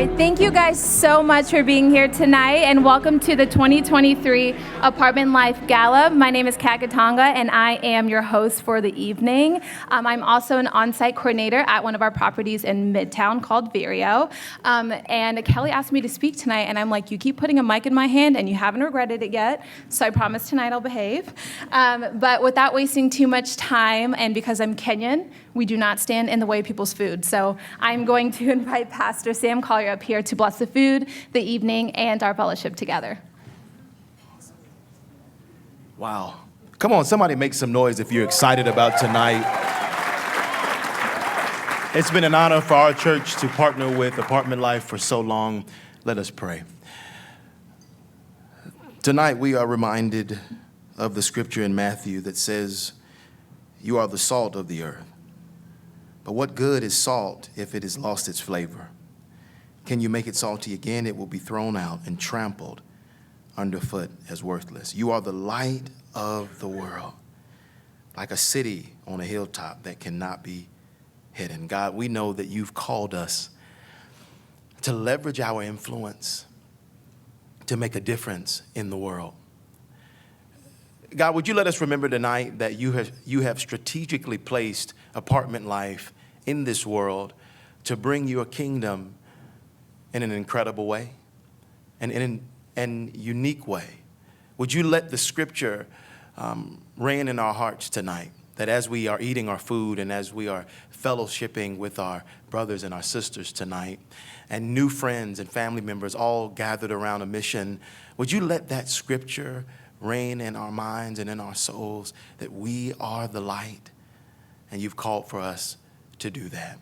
right, thank you guys so much for being here tonight, and welcome to the 2023 Apartment Life Gala. My name is Kat Gatonga, and I am your host for the evening. I'm also an on-site coordinator at one of our properties in Midtown called Vireo. And Kelly asked me to speak tonight, and I'm like, you keep putting a mic in my hand, and you haven't regretted it yet, so I promise tonight I'll behave. But without wasting too much time, and because I'm Kenyan, we do not stand in the way of people's food. So I'm going to invite Pastor Sam Collier up here to bless the food, the evening, and our fellowship together. Wow. Come on, somebody make some noise if you're excited about tonight. It's been an honor for our church to partner with Apartment Life for so long. Let us pray. Tonight we are reminded of the scripture in Matthew that says, "You are the salt of the earth. But what good is salt if it has lost its flavor? Can you make it salty again? It will be thrown out and trampled underfoot as worthless. You are the light of the world, like a city on a hilltop that cannot be hidden." God, we know that you've called us to leverage our influence to make a difference in the world. God, would you let us remember tonight that you have strategically placed Apartment Life in this world to bring your kingdom in an incredible way and in an unique way. Would you let the scripture reign in our hearts tonight, that as we are eating our food and as we are fellowshipping with our brothers and our sisters tonight, and new friends and family members all gathered around a mission, would you let that scripture reign in our minds and in our souls, that we are the light, and you've called for us to do that.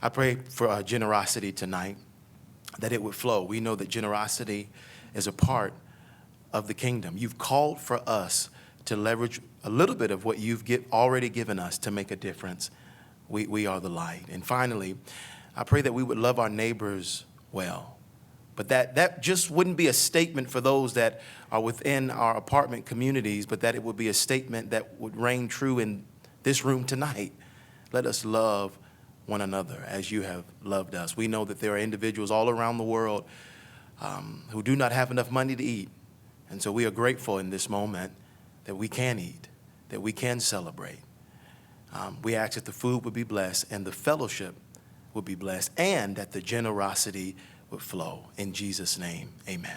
I pray for generosity tonight, that it would flow. We know that generosity is a part of the kingdom. You've called for us to leverage a little bit of what you've already given us to make a difference. We are the light. And finally, I pray that we would love our neighbors well. But that just wouldn't be a statement for those that are within our apartment communities, but that it would be a statement that would reign true in this room tonight. Let us love one another as you have loved us. We know that there are individuals all around the world who do not have enough money to eat. And so we are grateful in this moment that we can eat, that we can celebrate. We ask that the food would be blessed and the fellowship would be blessed, and that the generosity would flow. In Jesus' name, amen.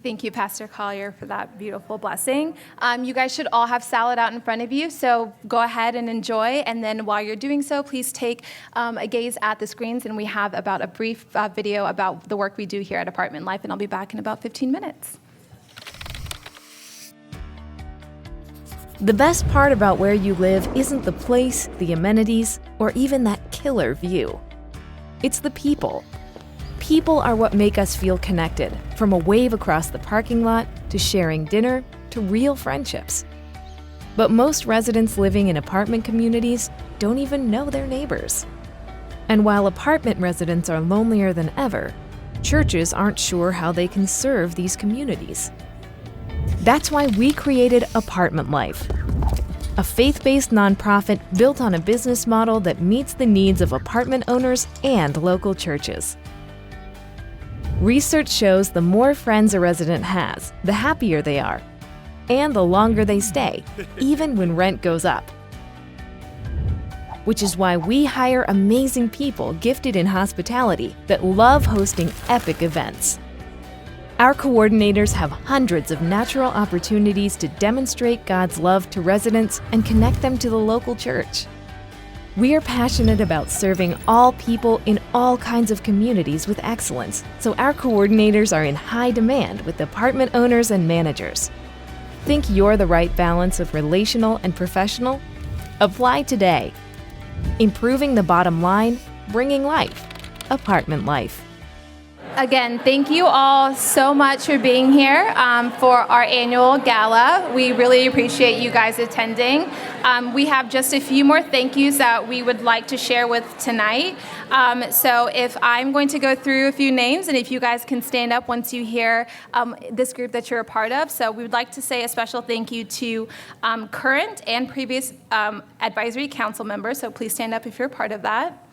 Thank you, Pastor Collier, for that beautiful blessing. You guys should all have salad out in front of you, so go ahead and enjoy. And then while you're doing so, please take a gaze at the screens, and we have about a brief video about the work we do here at Apartment Life, and I'll be back in about 15 minutes. The best part about where you live isn't the place, the amenities, or even that killer view. It's the people. People are what make us feel connected, from a wave across the parking lot, to sharing dinner, to real friendships. But most residents living in apartment communities don't even know their neighbors. And while apartment residents are lonelier than ever, churches aren't sure how they can serve these communities. That's why we created Apartment Life, a faith-based nonprofit built on a business model that meets the needs of apartment owners and local churches. Research shows the more friends a resident has, the happier they are, and the longer they stay, even when rent goes up. Which is why we hire amazing people gifted in hospitality that love hosting epic events. Our coordinators have hundreds of natural opportunities to demonstrate God's love to residents and connect them to the local church. We are passionate about serving all people in all kinds of communities with excellence, so our coordinators are in high demand with apartment owners and managers. Think you're the right balance of relational and professional? Apply today. Improving the bottom line, bringing life. Apartment Life. Again, thank you all so much for being here for our annual gala. We really appreciate you guys attending. We have just a few more thank yous that we would like to share with tonight. So if I'm going to go through a few names, and if you guys can stand up once you hear this group that you're a part of. So we would like to say a special thank you to current and previous advisory council members. So please stand up if you're a part of that.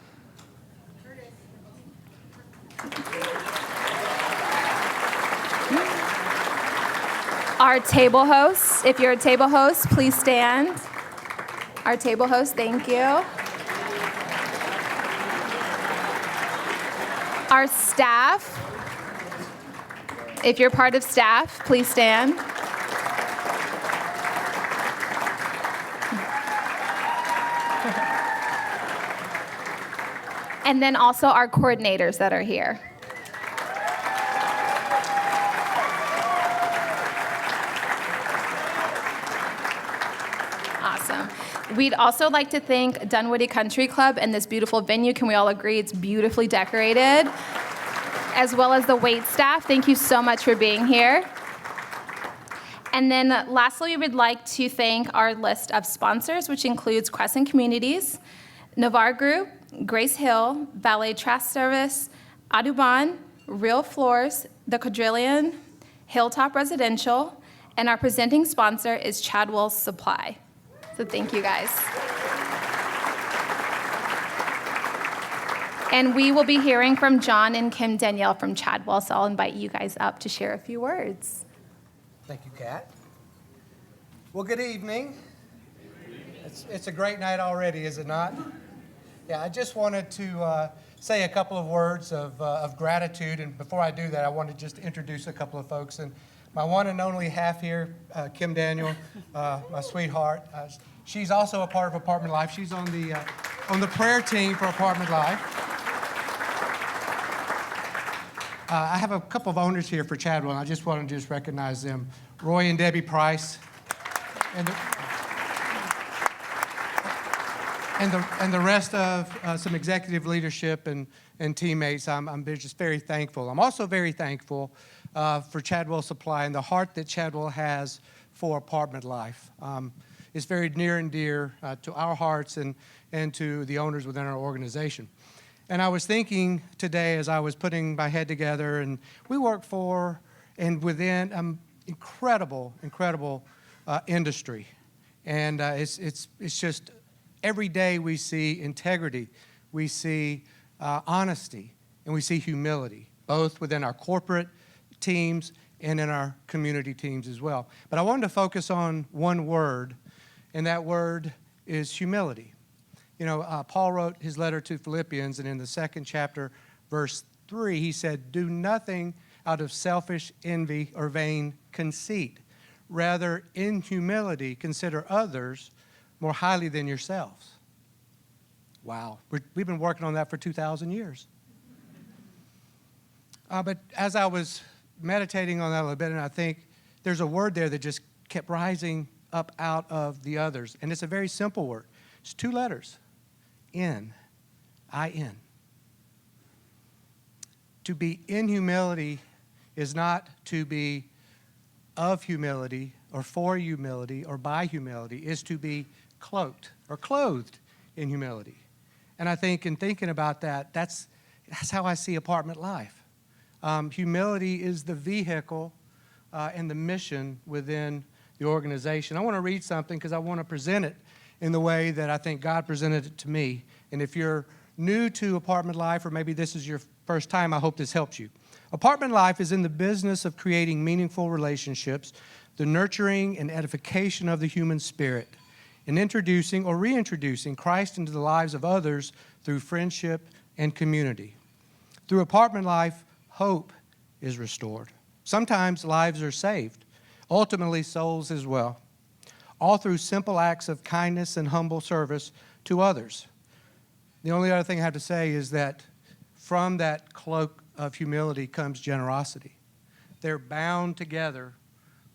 Our table hosts, if you're a table host, please stand. Our table hosts, thank you. Our staff, if you're part of staff, please stand. And then also our coordinators that are here. Awesome. We'd also like to thank Dunwoody Country Club and this beautiful venue. Can we all agree it's beautifully decorated? As well as the wait staff. Thank you so much for being here. And then lastly, we would like to thank our list of sponsors, which includes Crescent Communities, Navarre Group, Grace Hill, Valet Trash Service, Audubon, Real Floors, The Quadrillion, Hilltop Residential, and our presenting sponsor is Chadwell's Supply. So thank you guys. And we will be hearing from John and Kim Danielle from Chadwell, so I'll invite you guys up to share a few words. Thank you, Kat. Well, good evening. It's a great night already, is it not? Yeah, I just wanted to say a couple of words of gratitude, and before I do that, I want to just introduce a couple of folks. And my one and only half here, Kim Daniel, my sweetheart. She's also a part of Apartment Life. She's on the prayer team for Apartment Life. I have a couple of owners here for Chadwell, and I just want to recognize them. Roy and Debbie Price, and the rest of some executive leadership and teammates. I'm just very thankful. I'm also very thankful for Chadwell Supply and the heart that Chadwell has for Apartment Life. It's very near and dear to our hearts and to the owners within our organization. And I was thinking today as I was putting my head together, and we work for and within incredible industry. And it's just every day we see integrity, we see honesty, and we see humility, both within our corporate teams and in our community teams as well. But I wanted to focus on one word, and that word is humility. You know, Paul wrote his letter to Philippians, and in the 2nd chapter, verse 3, he said, "Do nothing out of selfish envy or vain conceit. Rather, in humility, consider others more highly than yourselves." Wow, we've been working on that for 2,000 years. But as I was meditating on that a little bit, and I think there's a word there that just kept rising up out of the others, and it's a very simple word. It's 2 letters, I-N. To be in humility is not to be of humility or for humility or by humility, is to be cloaked or clothed in humility. And I think in thinking about that, that's how I see Apartment Life. Humility is the vehicle and the mission within the organization. I want to read something because I want to present it in the way that I think God presented it to me. And if you're new to Apartment Life, or maybe this is your first time, I hope this helps you. Apartment Life is in the business of creating meaningful relationships, the nurturing and edification of the human spirit, and introducing or reintroducing Christ into the lives of others through friendship and community. Through Apartment Life, hope is restored. Sometimes lives are saved, ultimately souls as well, all through simple acts of kindness and humble service to others. The only other thing I have to say is that from that cloak of humility comes generosity. They're bound together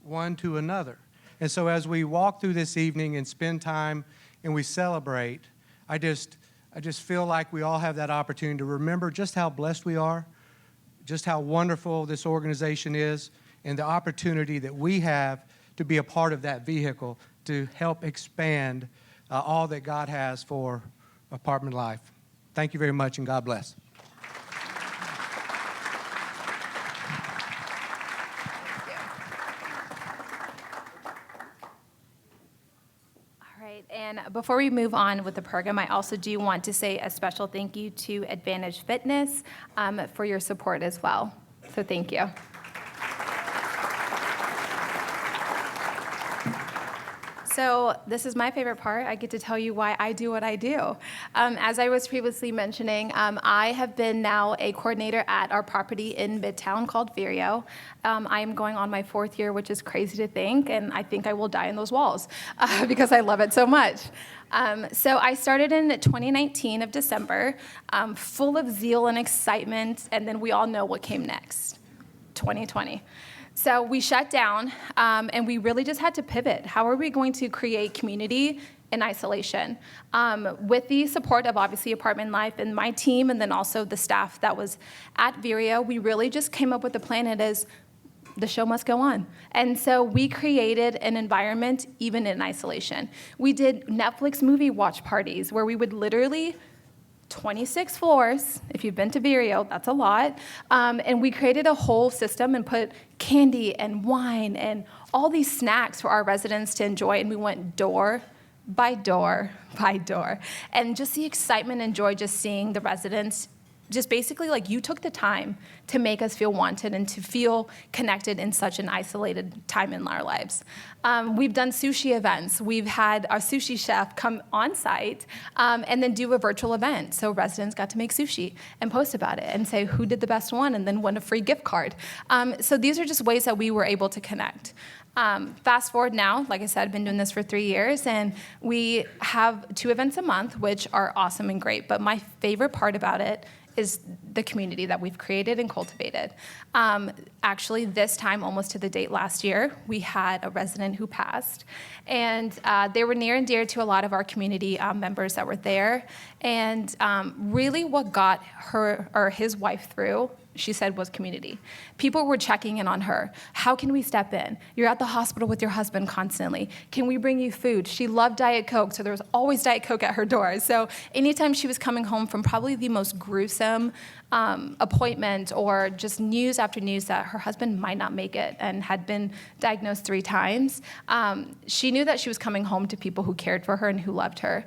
one to another. And so as we walk through this evening and spend time and we celebrate, I just feel like we all have that opportunity to remember just how blessed we are, just how wonderful this organization is and the opportunity that we have to be a part of that vehicle to help expand all that God has for apartment life. Thank you very much, and God bless. And before we move on with the program, I also do want to say a special thank you to Advantage Fitness for your support as well. So thank you. So this is my favorite part. I get to tell you why I do what I do. As I was previously mentioning, I have been now a coordinator at our property in Midtown called Vireo. I am going on my 4th year, which is crazy to think, and I think I will die in those walls because I love it so much. So I started in 2019 of December, full of zeal and excitement, and then we all know what came next, 2020. So we shut down, and we really just had to pivot. How are we going to create community in isolation? With the support of obviously Apartment Life and my team, and then also the staff that was at Vireo, we really just came up with a plan. It is the show must go on. And so we created an environment even in isolation. We did Netflix movie watch parties where we would literally 26 floors. If you've been to Vireo, that's a lot. And we created a whole system and put candy and wine and all these snacks for our residents to enjoy. And we went door by door by door. And just the excitement and joy just seeing the residents just basically like you took the time to make us feel wanted and to feel connected in such an isolated time in our lives. We've done sushi events. We've had our sushi chef come on site and then do a virtual event. So residents got to make sushi and post about it and say who did the best one and then won a free gift card. So these are just ways that we were able to connect. Fast forward now, like I said, I've been doing this for 3 years, and we have 2 events a month, which are awesome and great. But my favorite part about it is the community that we've created and cultivated. Actually, this time, almost to the date last year, we had a resident who passed. And they were near and dear to a lot of our community members that were there. And really what got her or his wife through, she said, was community. People were checking in on her. How can we step in? You're at the hospital with your husband constantly. Can we bring you food? She loved Diet Coke, so there was always Diet Coke at her door. So anytime she was coming home from probably the most gruesome appointment or just news after news that her husband might not make it and had been diagnosed 3 times, she knew that she was coming home to people who cared for her and who loved her.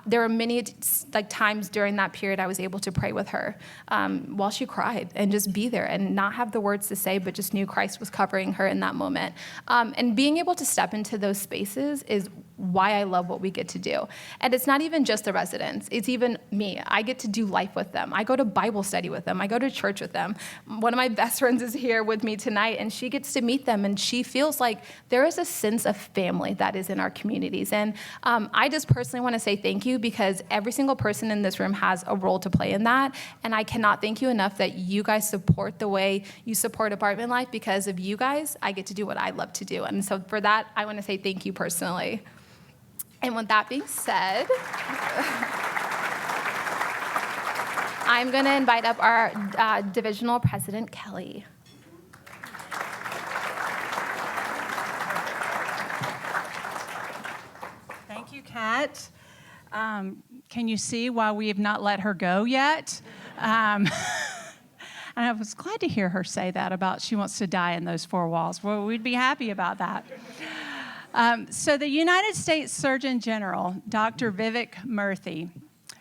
There were many times during that period I was able to pray with her while she cried and just be there and not have the words to say, but just knew Christ was covering her in that moment. And being able to step into those spaces is why I love what we get to do. And it's not even just the residents. It's even me. I get to do life with them. I go to Bible study with them. I go to church with them. One of my best friends is here with me tonight, and she gets to meet them, and she feels like there is a sense of family that is in our communities. And I just personally want to say thank you, because every single person in this room has a role to play in that. And I cannot thank you enough that you guys support the way you support Apartment Life. Because of you guys, I get to do what I love to do. And so for that, I want to say thank you personally. And with that being said, I'm going to invite up our divisional president, Kelly. Thank you, Kat. Can you see why we have not let her go yet? And I was glad to hear her say that about she wants to die in those 4 walls. Well, we'd be happy about that. So the United States Surgeon General, Dr. Vivek Murthy,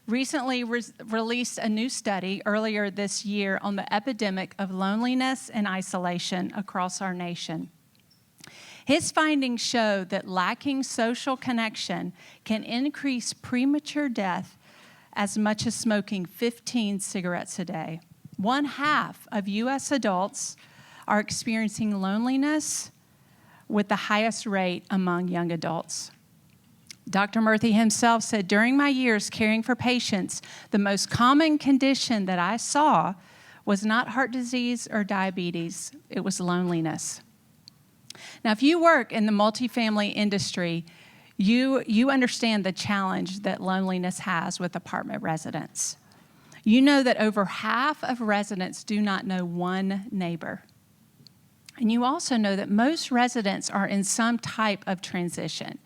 recently released a new study earlier this year on the epidemic of loneliness and isolation across our nation. His findings show that lacking social connection can increase premature death as much as smoking 15 cigarettes a day. 1/2 of U.S. adults are experiencing loneliness, with the highest rate among young adults. Dr. Murthy himself said, during my years caring for patients, the most common condition that I saw was not heart disease or diabetes, it was loneliness. Now, if you work in the multifamily industry, you understand the challenge that loneliness has with apartment residents. you know that over half of residents do not know one neighbor. And you also know that most residents are in some type of transition.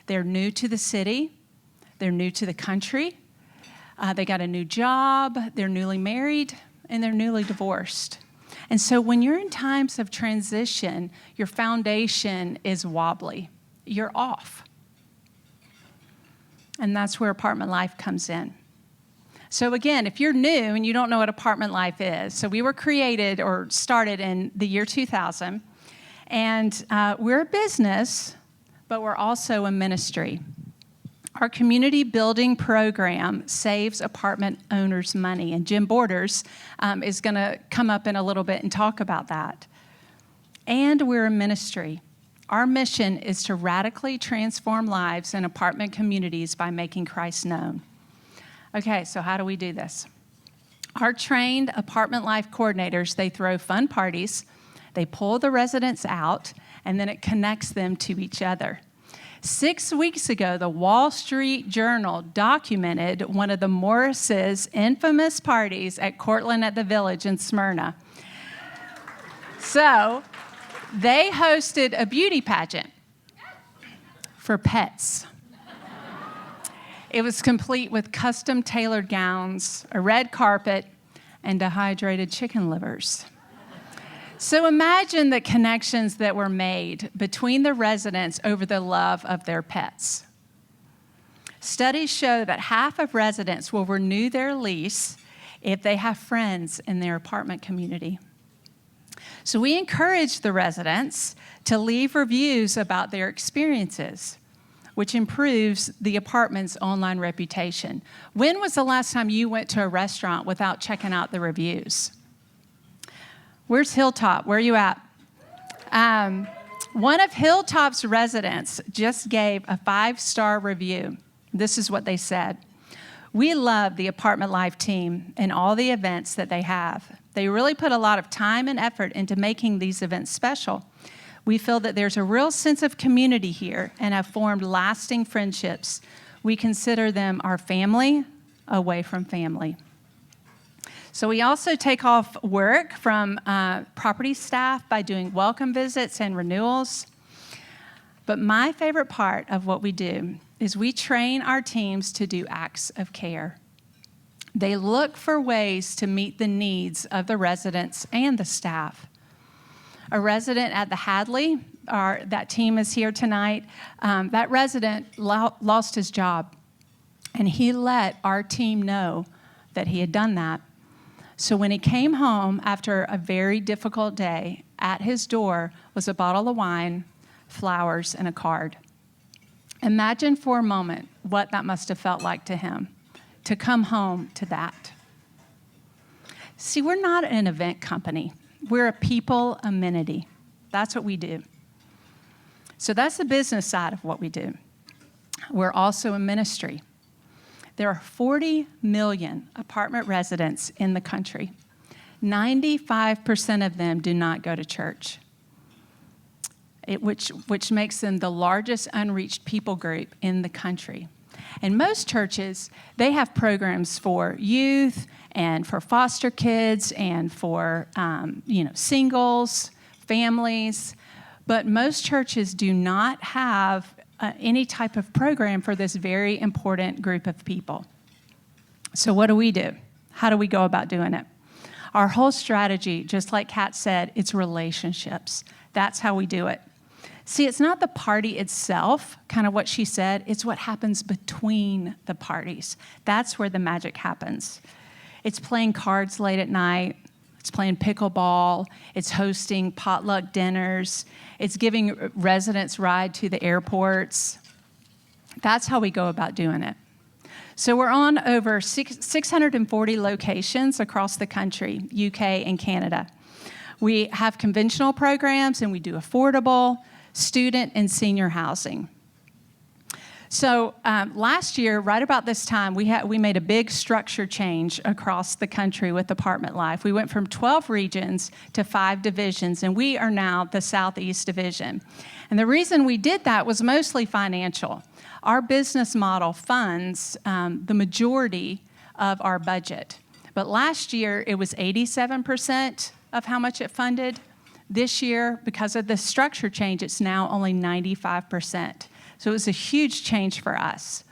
They're new to the city, they're new to the country, they got a new job, they're newly married, and they're newly divorced. And so when you're in times of transition, your foundation is wobbly. You're off. And that's where apartment life comes in. So again, if you're new and you don't know what apartment life is, so we were created or started in the year 2000, and we're a business, but we're also a ministry. Our community building program saves apartment owners money, and Jim Borders is going to come up in a little bit and talk about that. And we're a ministry. Our mission is to radically transform lives in apartment communities by making Christ known. Okay, so how do we do this? Our trained apartment life coordinators, they throw fun parties, they pull the residents out, and then it connects them to each other. 6 weeks ago, the Wall Street Journal documented one of the Morrises' infamous parties at Cortland at the Village in Smyrna. So they hosted a beauty pageant for pets. It was complete with custom tailored gowns, a red carpet, and dehydrated chicken livers. So imagine the connections that were made between the residents over the love of their pets. Studies show that half of residents will renew their lease if they have friends in their apartment community. So we encourage the residents to leave reviews about their experiences, which improves the apartment's online reputation. When was the last time you went to a restaurant without checking out the reviews? Where's Hilltop? Where are you at? One of Hilltop's residents just gave a 5-star review. This is what they said. We love the Apartment Life team and all the events that they have. They really put a lot of time and effort into making these events special. We feel that there's a real sense of community here and have formed lasting friendships. We consider them our family away from family. So we also take off work from property staff by doing welcome visits and renewals. But my favorite part of what we do is we train our teams to do acts of care. They look for ways to meet the needs of the residents and the staff. A resident at the Hadley, that team is here tonight, that resident lost his job, and he let our team know that he had done that. So when he came home after a very difficult day, at his door was a bottle of wine, flowers, and a card. Imagine for a moment what that must have felt like to him, to come home to that. See, we're not an event company. We're a people amenity. That's what we do. So that's the business side of what we do. We're also a ministry. There are 40 million apartment residents in the country. 95% of them do not go to church, which makes them the largest unreached people group in the country. And most churches, they have programs for youth and for foster kids and for singles, families. But most churches do not have any type of program for this very important group of people. So what do? How do we go about doing it? Our whole strategy, just like Kat said, it's relationships. That's how we do it. See, it's not the party itself, kind of what she said, it's what happens between the parties. That's where the magic happens. It's playing cards late at night. It's playing pickleball. It's hosting potluck dinners. It's giving residents ride to the airports. That's how we go about doing it. So we're on over 640 locations across the country, UK and Canada. We have conventional programs and we do affordable, student, and senior housing. So last year, right about this time, we made a big structure change across the country with Apartment Life. We went from 12 regions to 5 divisions, and we are now the Southeast Division. And the reason we did that was mostly financial. Our business model funds the majority of our budget. But last year, it was 87% of how much it funded. This year, because of the structure change, it's now only 95%. So it was a huge change for us.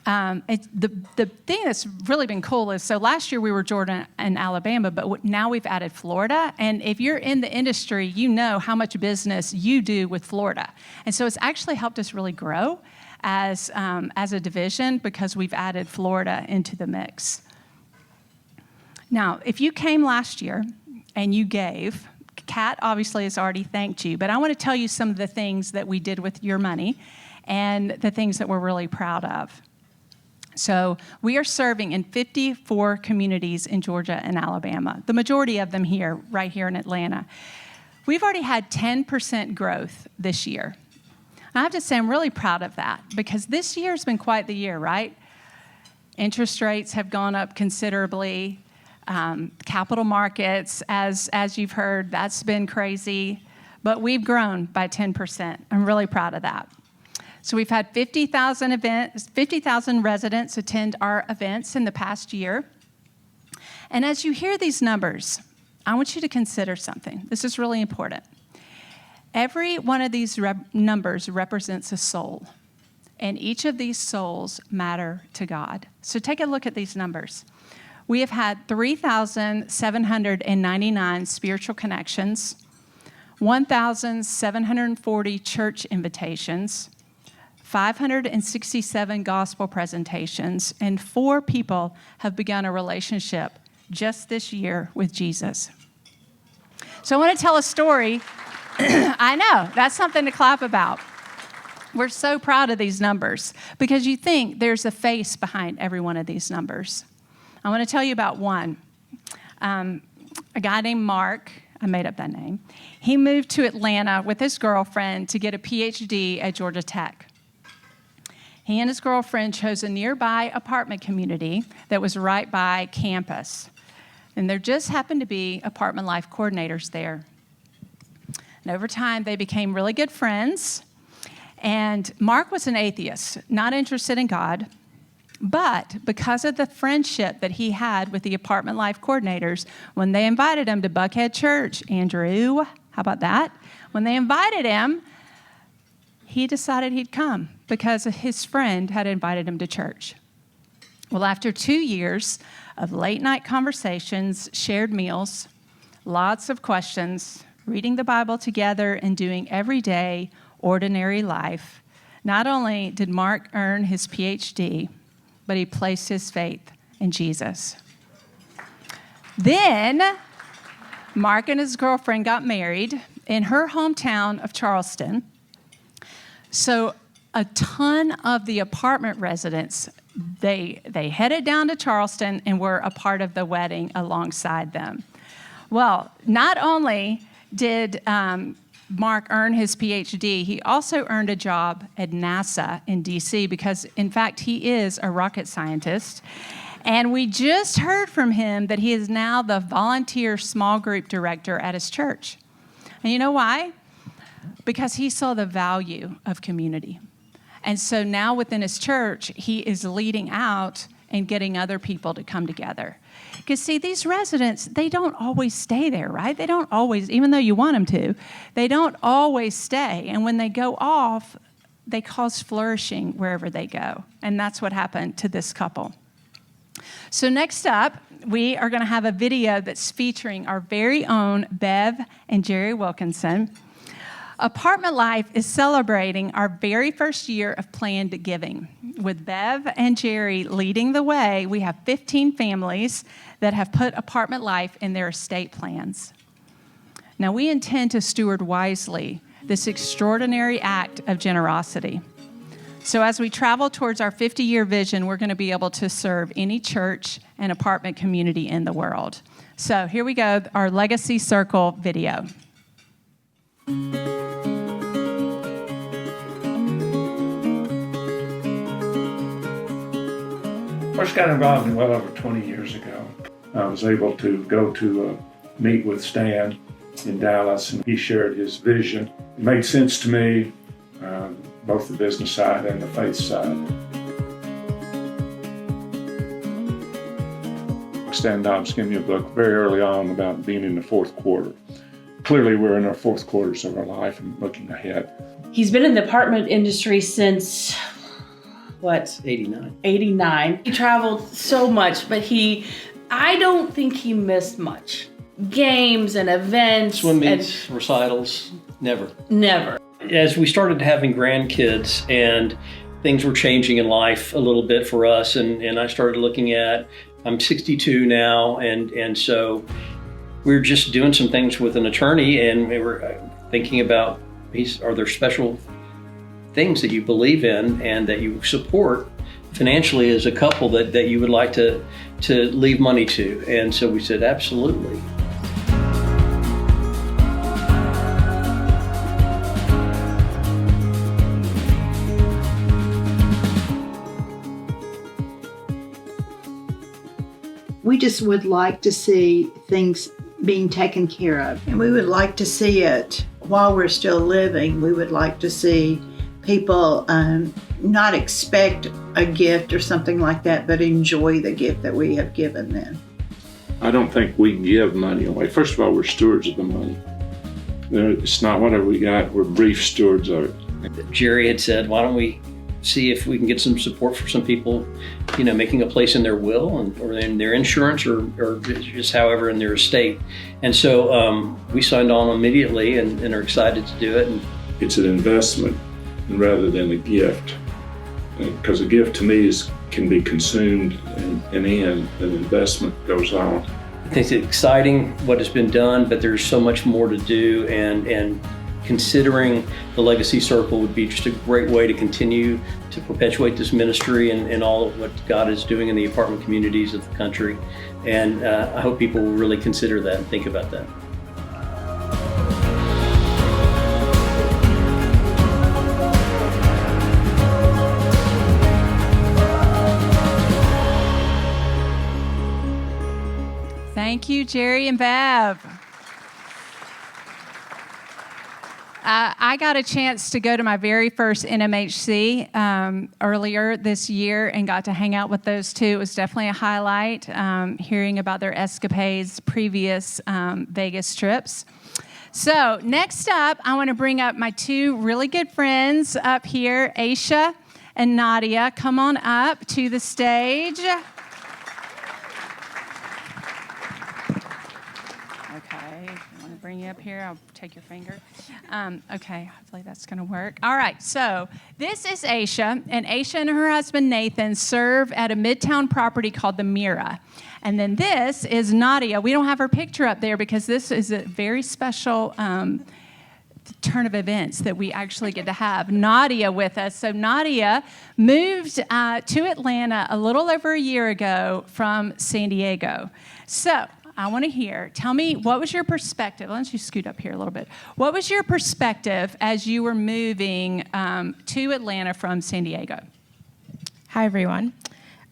The thing that's really been cool is, so last year we were Georgia and Alabama, but now we've added Florida. And if you're in the industry, you know how much business you do with Florida. And so it's actually helped us really grow as a division because we've added Florida into the mix. Now, if you came last year and you gave, Kat obviously has already thanked you, but I want to tell you some of the things that we did with your money and the things that we're really proud of. So we are serving in 54 communities in Georgia and Alabama, the majority of them here, right here in Atlanta. We've already had 10% growth this year. And I have to say I'm really proud of that because this year's been quite the year, right? Interest rates have gone up considerably. Capital markets, as you've heard, that's been crazy. But we've grown by 10%. I'm really proud of that. So we've had 50,000 residents attend our events in the past year. And as you hear these numbers, I want you to consider something. This is really important. Every one of these numbers represents a soul, and each of these souls matter to God. So take a look at these numbers. We have had 3,799 spiritual connections, 1,740 church invitations, 567 gospel presentations, and 4 people have begun a relationship just this year with Jesus. So I want to tell a story. I know, that's something to clap about. We're so proud of these numbers because you think there's a face behind every one of these numbers. I want to tell you about one. A guy named Mark, I made up that name. He moved to Atlanta with his girlfriend to get a PhD at Georgia Tech. He and his girlfriend chose a nearby apartment community that was right by campus. And there just happened to be apartment life coordinators there. And over time, they became really good friends. And Mark was an atheist, not interested in God. But because of the friendship that he had with the apartment life coordinators, when they invited him to Buckhead Church, Andrew, how about that? When they invited him, he decided he'd come because his friend had invited him to church. Well, after 2 years of late night conversations, shared meals, lots of questions, reading the Bible together and doing everyday, ordinary life, not only did Mark earn his PhD, but he placed his faith in Jesus. Then, Mark and his girlfriend got married in her hometown of Charleston. So a ton of the apartment residents, they headed down to Charleston and were a part of the wedding alongside them. Well, not only did Mark earn his PhD, he also earned a job at NASA in DC because, in fact, he is a rocket scientist. And we just heard from him that he is now the volunteer small group director at his church. And you know why? Because he saw the value of community. And so now within his church, he is leading out and getting other people to come together. Because see, these residents, they don't always stay there, right? They don't always, even though you want them to, they don't always stay. And when they go off, they cause flourishing wherever they go. And that's what happened to this couple. So next up, we are going to have a video that's featuring our very own Bev and Jerry Wilkinson. Apartment Life is celebrating our very first year of planned giving. With Bev and Jerry leading the way, we have 15 families that have put Apartment Life in their estate plans. Now, we intend to steward wisely this extraordinary act of generosity. So as we travel towards our 50-year vision, we're going to be able to serve any church and apartment community in the world. So here we go, our Legacy Circle video. First got involved in well over 20 years ago. I was able to go to meet with Stan in Dallas, and he shared his vision. It made sense to me, both the business side and the faith side. Stan Dobbs gave me a book very early on about being in the fourth quarter. Clearly, we're in our fourth quarters of our life and looking ahead. He's been in the apartment industry since, 89. 89. He traveled so much, but I don't think he missed much. Games and events. Swim meets, recitals, never. Never. As we started having grandkids and things were changing in life a little bit for us, and I started looking at, I'm 62 now, and so we were just doing some things with an attorney, and we were thinking about, are there special things that you believe in and that you support financially as a couple that you would like to leave money to? And so we said, absolutely. We just would like to see things being taken care of. And we would like to see it while we're still living. We would like to see people not expect a gift or something like that, but enjoy the gift that we have given them. I don't think we give money away. First of all, we're stewards of the money. It's not whatever we got, we're brief stewards of it. Jerry had said, why don't we see if we can get some support for some people, making a place in their will or in their insurance or just however in their estate. And so we signed on immediately and are excited to do it. And it's an investment rather than a gift. Because a gift to me can be consumed and an investment goes on. I think it's exciting what has been done, but there's so much more to do, and considering the Legacy Circle would be just a great way to continue to perpetuate this ministry and all of what God is doing in the apartment communities of the country. And I hope people will really consider that and think about that. Thank you, Jerry and Bev. I got a chance to go to my very first NMHC earlier this year and got to hang out with those two. It was definitely a highlight, hearing about their escapades, previous Vegas trips. So next up, I want to bring up my two really good friends up here, Aisha and Nadia. Come on up to the stage. Bring you up here. I'll take your finger. Okay, hopefully that's going to work. All right, so this is Aisha, and Aisha and her husband Nathan serve at a Midtown property called the Mira. And then this is Nadia. We don't have her picture up there because this is a very special turn of events that we actually get to have Nadia with us. So Nadia moved to Atlanta a little over a year ago from San Diego. So I want to hear, tell me, what was your perspective? Why don't you scoot up here a little bit? What was your perspective as you were moving to Atlanta from San Diego? Hi, everyone.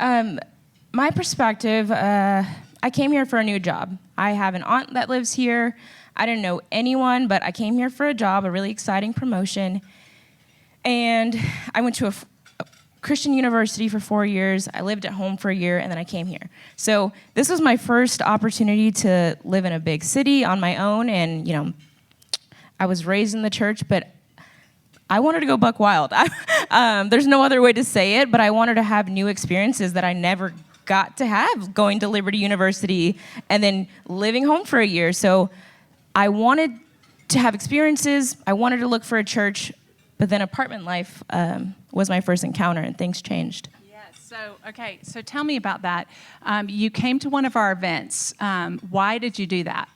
My perspective, I came here for a new job. I have an aunt that lives here. I didn't know anyone, but I came here for a job, a really exciting promotion. And I went to a Christian university for 4 years. I lived at home for a year, and then I came here. So this was my first opportunity to live in a big city on my own, and I was raised in the church, but I wanted to go buck wild. There's no other way to say it, but I wanted to have new experiences that I never got to have, going to Liberty University and then living home for a year. So I wanted to have experiences. I wanted to look for a church, but then apartment life was my first encounter, and things changed. Yes. So tell me about that. You came to one of our events. Why did you do that?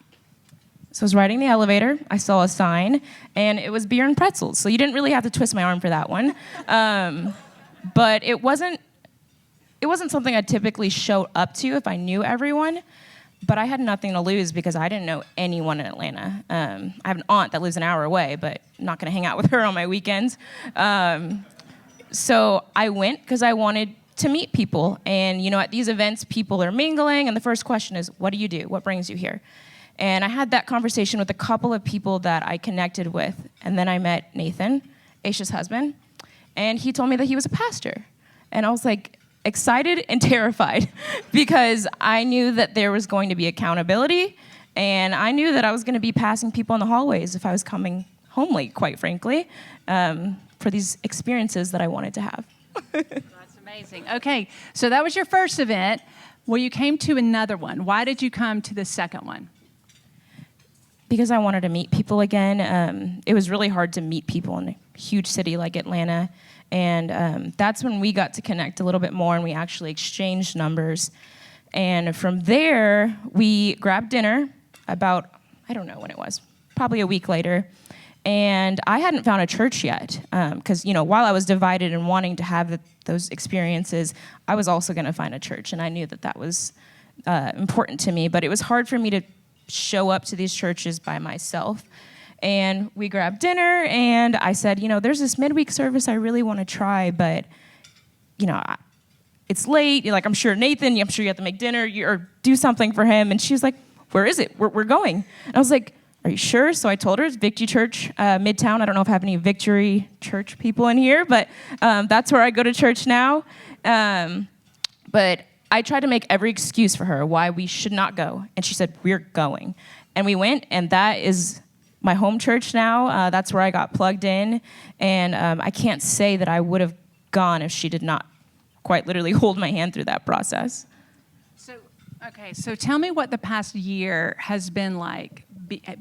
So I was riding the elevator. I saw a sign, and it was beer and pretzels. So you didn't really have to twist my arm for that one. But it wasn't something I'd typically show up to if I knew everyone. But I had nothing to lose because I didn't know anyone in Atlanta. I have an aunt that lives an hour away, but I'm not going to hang out with her on my weekends. So I went because I wanted to meet people. And, at these events, people are mingling. And the first question is, what do you do? What brings you here? And I had that conversation with a couple of people that I connected with. And then I met Nathan, Aisha's husband. And he told me that he was a pastor. And I was like, excited and terrified because I knew that there was going to be accountability, and I knew that I was going to be passing people in the hallways if I was coming home late, quite frankly, for these experiences that I wanted to have. That's amazing. Okay, so that was your first event. Well, you came to another one. Why did you come to the second one? Because I wanted to meet people again. It was really hard to meet people in a huge city like Atlanta. And that's when we got to connect a little bit more, and we actually exchanged numbers. And from there, we grabbed dinner about, I don't know when it was, probably a week later. And I hadn't found a church yet, because while I was divided and wanting to have those experiences, I was also going to find a church, and I knew that was important to me. But it was hard for me to show up to these churches by myself. And we grabbed dinner, and I said, there's this midweek service I really want to try, but, it's late. You're like, I'm sure Nathan, I'm sure you have to make dinner or do something for him. And she was like, where is it? We're going. And I was like, are you sure? So I told her it's Victory Church, Midtown. I don't know if I have any Victory Church people in here, but that's where I go to church now. But I tried to make every excuse for her why we should not go. And she said, we're going. And we went, and that is my home church now. That's where I got plugged in. And I can't say that I would have gone if she did not quite literally hold my hand through that process. So tell me what the past year has been like,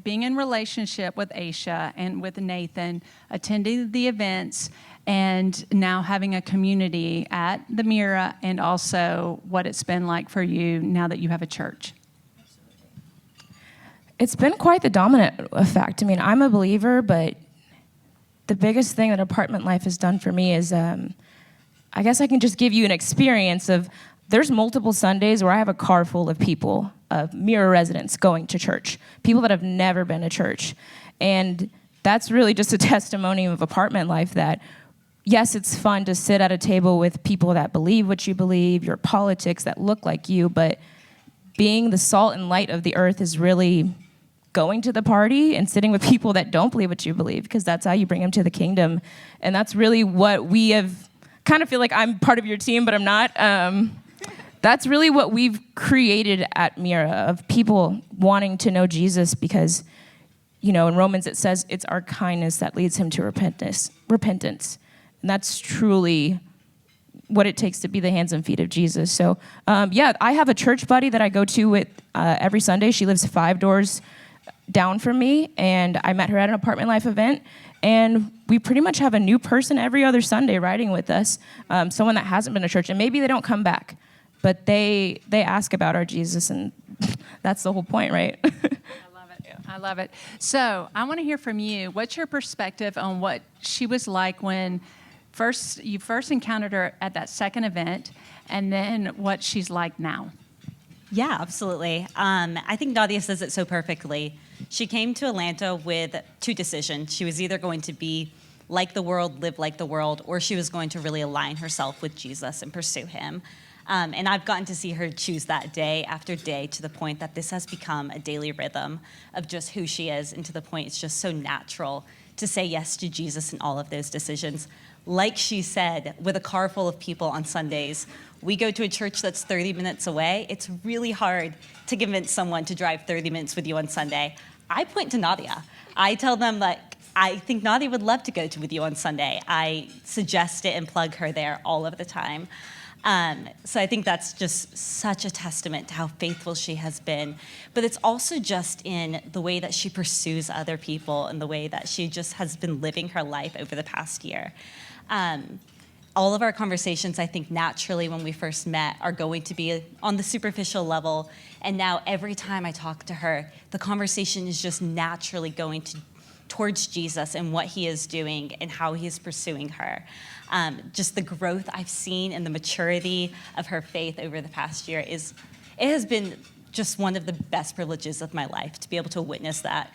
being in relationship with Aisha and with Nathan, attending the events, and now having a community at the Mira, and also what it's been like for you now that you have a church. It's been quite the dominant effect. I mean, I'm a believer, but the biggest thing that apartment life has done for me is, I guess I can just give you an experience of, there's multiple Sundays where I have a car full of people, of Mira residents going to church, people that have never been to church. And that's really just a testimony of apartment life that, yes, it's fun to sit at a table with people that believe what you believe, your politics that look like you, but being the salt and light of the earth is really going to the party and sitting with people that don't believe what you believe, because that's how you bring them to the kingdom. And that's really what we have, kind of feel like I'm part of your team, but I'm not. That's really what we've created at Mira, of people wanting to know Jesus, because, in Romans it says it's our kindness that leads him to repentance. And that's truly what it takes to be the hands and feet of Jesus. So, I have a church buddy that I go to with every Sunday. She lives 5 doors down from me, and I met her at an apartment life event. And we pretty much have a new person every other Sunday riding with us, someone that hasn't been to church, and maybe they don't come back, but they ask about our Jesus, and that's the whole point, right? I love it. So I want to hear from you. What's your perspective on what she was like when you first encountered her at that second event, and then what she's like now? Yeah, absolutely. I think Nadia says it so perfectly. She came to Atlanta with 2 decisions. She was either going to be like the world, live like the world, or she was going to really align herself with Jesus and pursue him. And I've gotten to see her choose that day after day, to the point that this has become a daily rhythm of just who she is, and to the point it's just so natural to say yes to Jesus in all of those decisions. Like she said, with a car full of people on Sundays, we go to a church that's 30 minutes away. It's really hard to convince someone to drive 30 minutes with you on Sunday. I point to Nadia. I tell them that I think Nadia would love to go with you on Sunday. I suggest it and plug her there all of the time. So I think that's just such a testament to how faithful she has been. But it's also just in the way that she pursues other people, and the way that she just has been living her life over the past year. All of our conversations, I think, naturally when we first met are going to be on the superficial level. And now every time I talk to her, the conversation is just naturally going towards Jesus and what he is doing and how he is pursuing her. Just the growth I've seen and the maturity of her faith over the past year it has been just one of the best privileges of my life, to be able to witness that.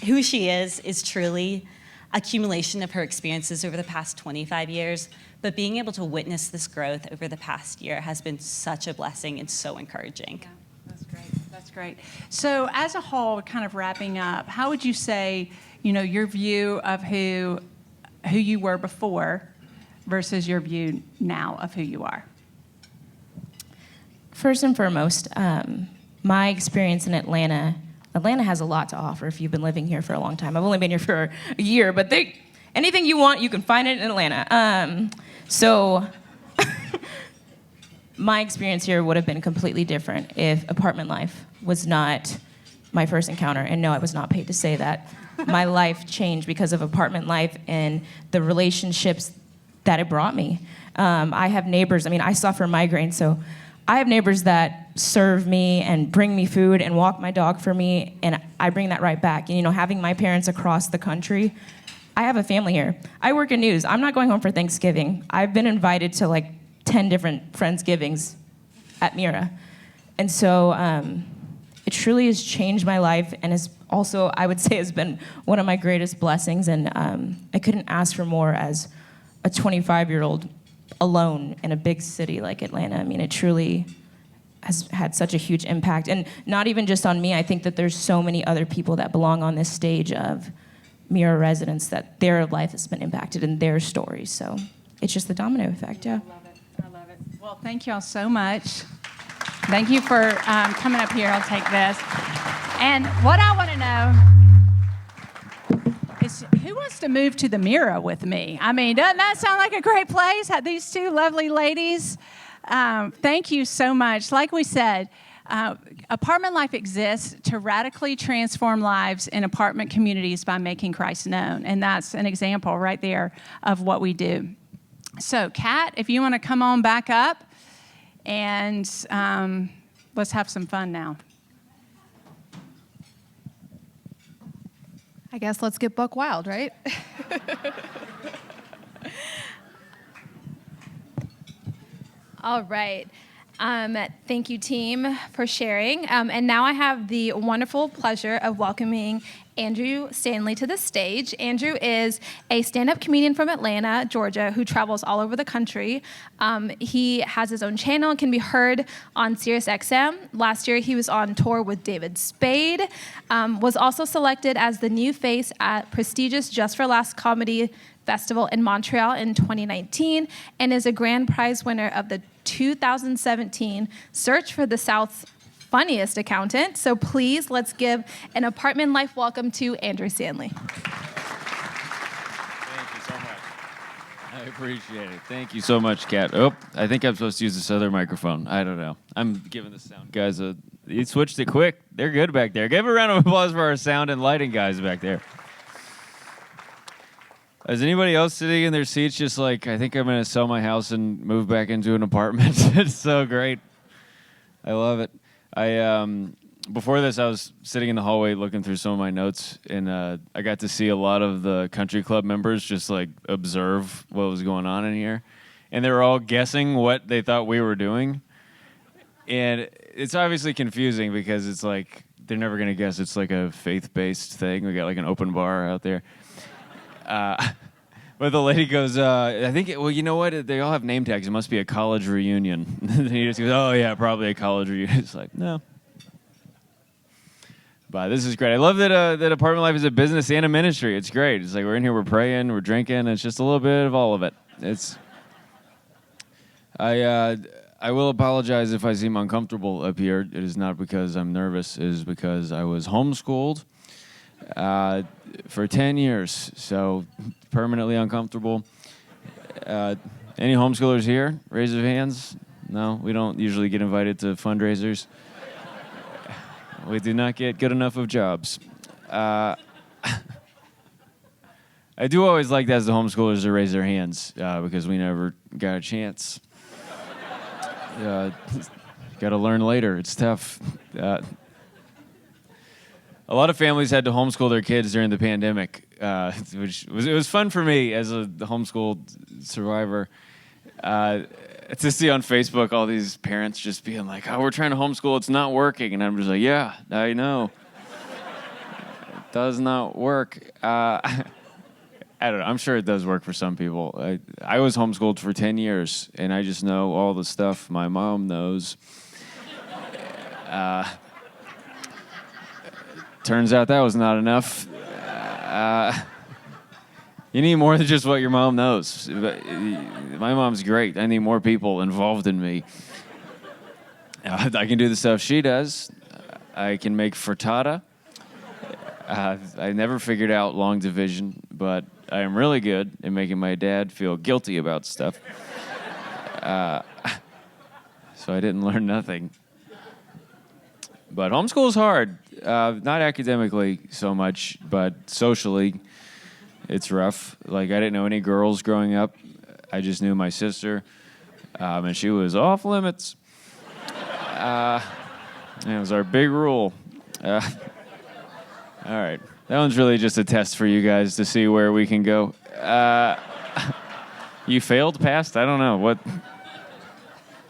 Who she is truly accumulation of her experiences over the past 25 years, but being able to witness this growth over the past year has been such a blessing and so encouraging. Yeah, that's great. So as a whole, kind of wrapping up, how would you say, your view of who you were before versus your view now of who you are? First and foremost, my experience in Atlanta has a lot to offer if you've been living here for a long time. I've only been here for a year, but anything you want, you can find it in Atlanta. So my experience here would have been completely different if apartment life was not my first encounter. And no, I was not paid to say that. My life changed because of apartment life and the relationships that it brought me. I have neighbors, I suffer migraines, so I have neighbors that serve me and bring me food and walk my dog for me, and I bring that right back. And, having my parents across the country, I have a family here. I work in news. I'm not going home for Thanksgiving. I've been invited to like 10 different Friendsgivings at Mira. And so it truly has changed my life, and has also, I would say, has been one of my greatest blessings. And I couldn't ask for more as a 25-year-old alone in a big city like Atlanta. It truly has had such a huge impact. And not even just on me. I think that there's so many other people that belong on this stage of Mira residents that their life has been impacted in their stories. So it's just the domino effect, yeah. I love it. Well, thank y'all so much. Thank you for coming up here. I'll take this. And what I want to know is, who wants to move to the Mira with me? Doesn't that sound like a great place? Have these two lovely ladies. Thank you so much. Like we said, Apartment Life exists to radically transform lives in apartment communities by making Christ known. And that's an example right there of what we do. So, Kat, if you want to come on back up, and let's have some fun now. I guess let's get buck wild, right? All right. Thank you, team, for sharing. And now I have the wonderful pleasure of welcoming Andrew Stanley to the stage. Andrew is a stand-up comedian from Atlanta, Georgia, who travels all over the country. He has his own channel and can be heard on SiriusXM. Last year, he was on tour with David Spade, was also selected as the new face at prestigious Just for Laughs Comedy Festival in Montreal in 2019, and is a grand prize winner of the 2017 Search for the South's Funniest Accountant. So please, let's give an Apartment Life welcome to Andrew Stanley. Thank you so much. I appreciate it. Thank you so much, Kat. Oh, I think I'm supposed to use this other microphone. I don't know. I'm giving the sound guys you switched it quick. They're good back there. Give a round of applause for our sound and lighting guys back there. Is anybody else sitting in their seats just like, I think I'm going to sell my house and move back into an apartment? It's so great. I love it. Before this, I was sitting in the hallway looking through some of my notes, and I got to see a lot of the country club members just like observe what was going on in here. And they were all guessing what they thought we were doing. And it's obviously confusing because it's like, they're never going to guess it's like a faith-based thing. We got like an open bar out there. But the lady goes, I think, well, you know what? They all have name tags. It must be a college reunion. And he just goes, oh, yeah, probably a college reunion. It's like, no. But this is great. I love that Apartment Life is a business and a ministry. It's great. It's like we're in here, we're praying, we're drinking. It's just a little bit of all of it. I will apologize if I seem uncomfortable up here. It is not because I'm nervous. It is because I was homeschooled for 10 years, so permanently uncomfortable. Any homeschoolers here? Raise your hands. No, we don't usually get invited to fundraisers. We do not get good enough of jobs. I do always like that as the homeschoolers to raise their hands because we never got a chance. Got to learn later. It's tough. A lot of families had to homeschool their kids during the pandemic, which was fun for me as a homeschooled survivor. To see on Facebook all these parents just being like, oh, we're trying to homeschool, it's not working. And I'm just like, yeah, I know. It does not work. I don't know. I'm sure it does work for some people. I was homeschooled for 10 years, and I just know all the stuff my mom knows. Turns out that was not enough. You need more than just what your mom knows. My mom's great. I need more people involved in me. I can do the stuff she does. I can make frittata. I never figured out long division, but I am really good at making my dad feel guilty about stuff. So I didn't learn nothing. But homeschool is hard. Not academically so much, but socially, it's rough. Like, I didn't know any girls growing up. I just knew my sister, and she was off limits. That was our big rule. All right. That one's really just a test for you guys to see where we can go. You failed, passed? I don't know. What?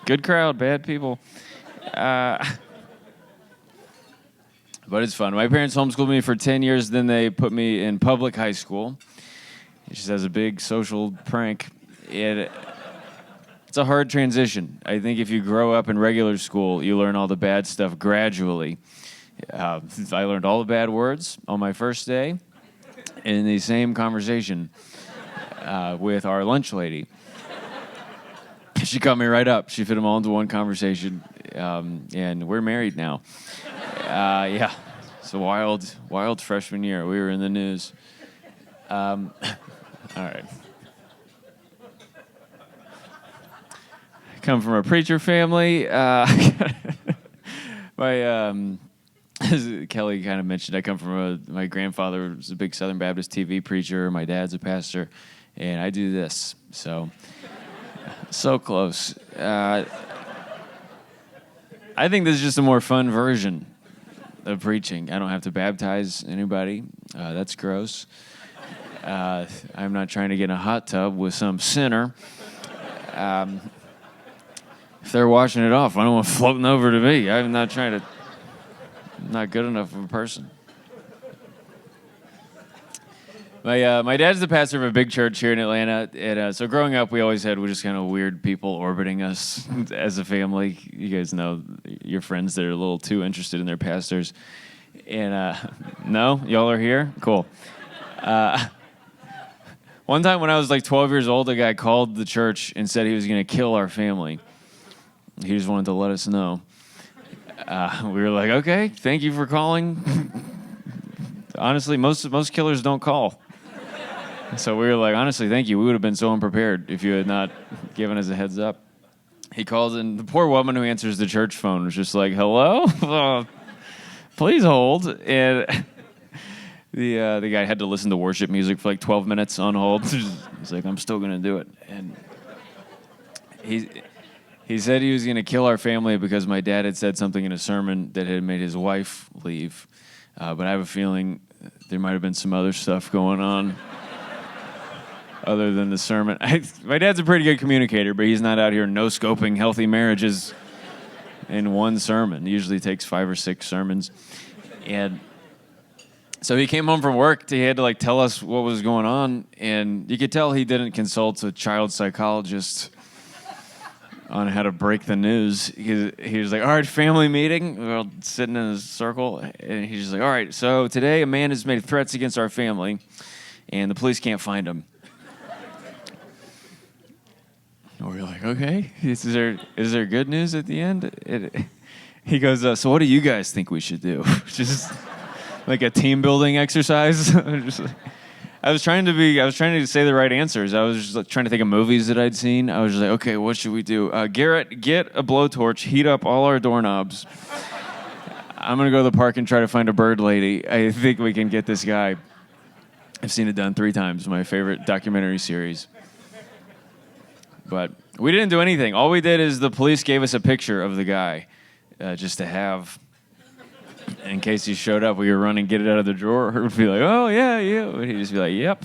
Good crowd, bad people. But it's fun. My parents homeschooled me for 10 years, then they put me in public high school. It just has a big social prank. It's a hard transition. I think if you grow up in regular school, you learn all the bad stuff gradually. I learned all the bad words on my first day in the same conversation with our lunch lady. She caught me right up. She fit them all into one conversation, and we're married now. Yeah, it's a wild freshman year. We were in the news. All right. I come from a preacher family. As Kelly kind of mentioned, I come from my grandfather was a big Southern Baptist TV preacher. My dad's a pastor, and I do this. So close. I think this is just a more fun version of preaching. I don't have to baptize anybody. That's gross. I'm not trying to get in a hot tub with some sinner. If they're washing it off, I don't want it floating over to me. I'm not good enough of a person. My dad's the pastor of a big church here in Atlanta, and so growing up, we always had just kind of weird people orbiting us as a family. You guys know your friends that are a little too interested in their pastors. And no, y'all are here? Cool. One time when I was like 12 years old, a guy called the church and said he was going to kill our family. He just wanted to let us know. We were like, okay, thank you for calling. Honestly, most killers don't call. So we were like, honestly, thank you. We would have been so unprepared if you had not given us a heads up. He calls, and the poor woman who answers the church phone was just like, hello? Please hold. And the guy had to listen to worship music for like 12 minutes on hold. He's like, I'm still going to do it. And he said he was going to kill our family because my dad had said something in a sermon that had made his wife leave. But I have a feeling there might have been some other stuff going on other than the sermon. My dad's a pretty good communicator, but he's not out here no-scoping healthy marriages in one sermon. It usually takes 5 or 6 sermons. And so he came home from work. He had to tell us what was going on, and you could tell he didn't consult a child psychologist on how to break the news. He was like, all right, family meeting. We're all sitting in a circle, and he's just like, all right, so today a man has made threats against our family, and the police can't find him. And we're like, okay, is there good news at the end? He goes, so what do you guys think we should do? Just like a team building exercise. I was trying to say the right answers. I was just trying to think of movies that I'd seen. I was just like, okay, what should we do? Garrett, get a blowtorch, heat up all our doorknobs. I'm going to go to the park and try to find a bird lady. I think we can get this guy. I've seen it done 3 times, my favorite documentary series. But we didn't do anything. All we did is the police gave us a picture of the guy just to have. In case he showed up, we would run and get it out of the drawer. We'd be like, oh, yeah, you. And he'd just be like, yep.